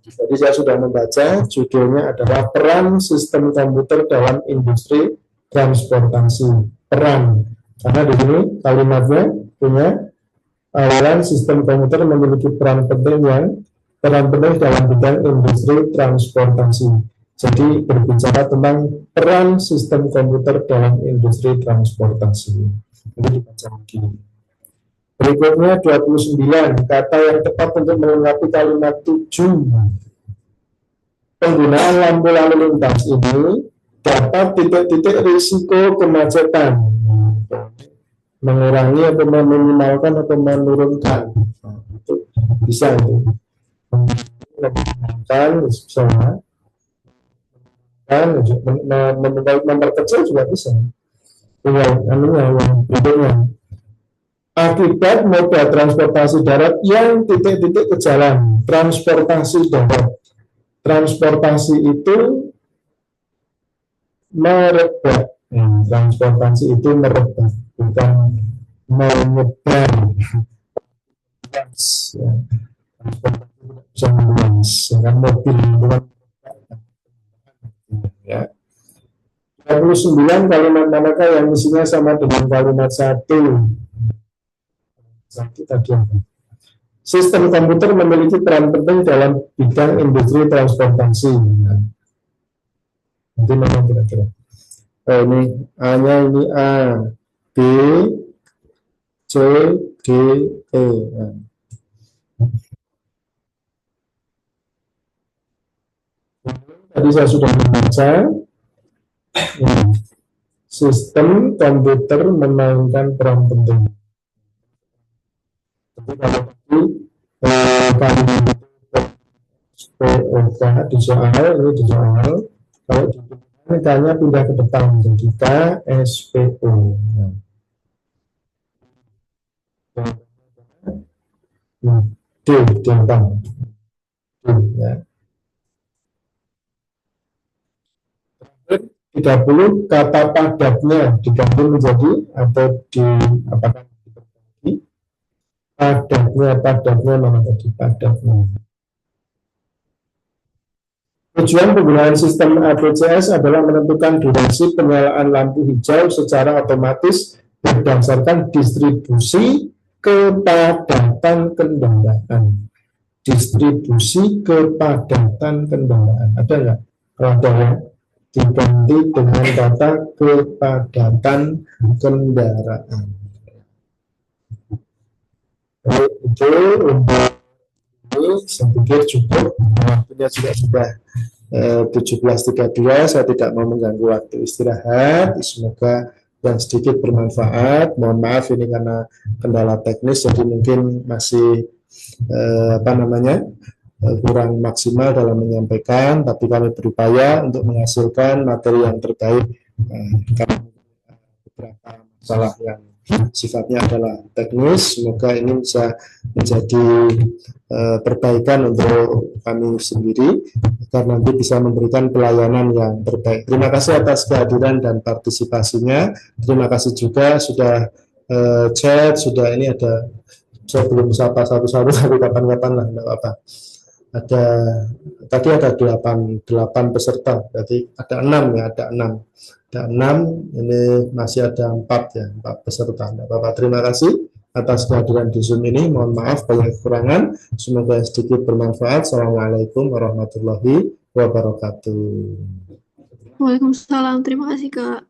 tadi saya sudah membaca. Judulnya adalah peran sistem komputer dalam industri transportasi. Peran. Karena di sini kalimatnya punya awalan sistem komputer memiliki peran penting dalam bidang industri transportasi. Jadi berbicara tentang peran sistem komputer dalam industri transportasi. Ini dibaca lagi. Berikutnya 29. Kata yang tepat untuk melengkapi kalimat 7. Penggunaan lampu lalu lintas ini dapat titik-titik risiko kemacetan. Mengurangi atau meminimalkan atau menurunkan. Itu bisa itu. Menurunkan bisa. Dan memperkecil juga bisa. Yang berikutnya. Akibat moda transportasi darat yang titik-titik ke jalan. Transportasi darat. Transportasi itu merebak. Transportasi itu merebak, bukan menyebar. Transportasi bisa meluas, kan mobil bukan. Ya. 29 kalimat manakah yang isinya sama dengan kalimat 1? Satu tadi apa? Sistem komputer memiliki peran penting dalam bidang industri transportasi. Nanti mana kira-kira? Ini A-nya ini A, B, C, D, E. Tadi saya sudah membaca. Sistem komputer memainkan peran penting. Jadi kalau tadi POK di soal, ini di soal, kalau ditanya pindah ke depan menjadi KSPO. D, depan. D, ya. 30 kata padatnya diganti menjadi atau di apakah dibagi padatnya mana tadi padatnya. Tujuan penggunaan sistem APCS adalah menentukan durasi penyalaan lampu hijau secara otomatis berdasarkan distribusi kepadatan kendaraan. Distribusi kepadatan kendaraan. Ada nggak? Kalau ada ya, diganti dengan kata kepadatan kendaraan. Itu untuk ini saya pikir cukup. Waktunya juga sudah 17.32. Saya tidak mau mengganggu waktu istirahat. Semoga yang sedikit bermanfaat. Mohon maaf ini karena kendala teknis, jadi mungkin masih kurang maksimal dalam menyampaikan, tapi kami berupaya untuk menghasilkan materi yang terbaik karena beberapa masalah yang sifatnya adalah teknis. Semoga ini bisa menjadi perbaikan untuk kami sendiri agar nanti bisa memberikan pelayanan yang terbaik. Terima kasih atas kehadiran dan partisipasinya. Terima kasih juga sudah chat, sudah ini ada, saya belum sapa satu-satu tapi kapan-kapan lah, enggak apa-apa. Ada tadi ada delapan peserta, berarti ada 6 ya, ada enam, ini masih ada 4 ya, 4 peserta. Enggak apa-apa. Terima kasih atas kehadiran di Zoom ini. Mohon maaf banyak kekurangan. Semoga sedikit bermanfaat. Assalamualaikum warahmatullahi wabarakatuh. Waalaikumsalam. Terima kasih, Kak.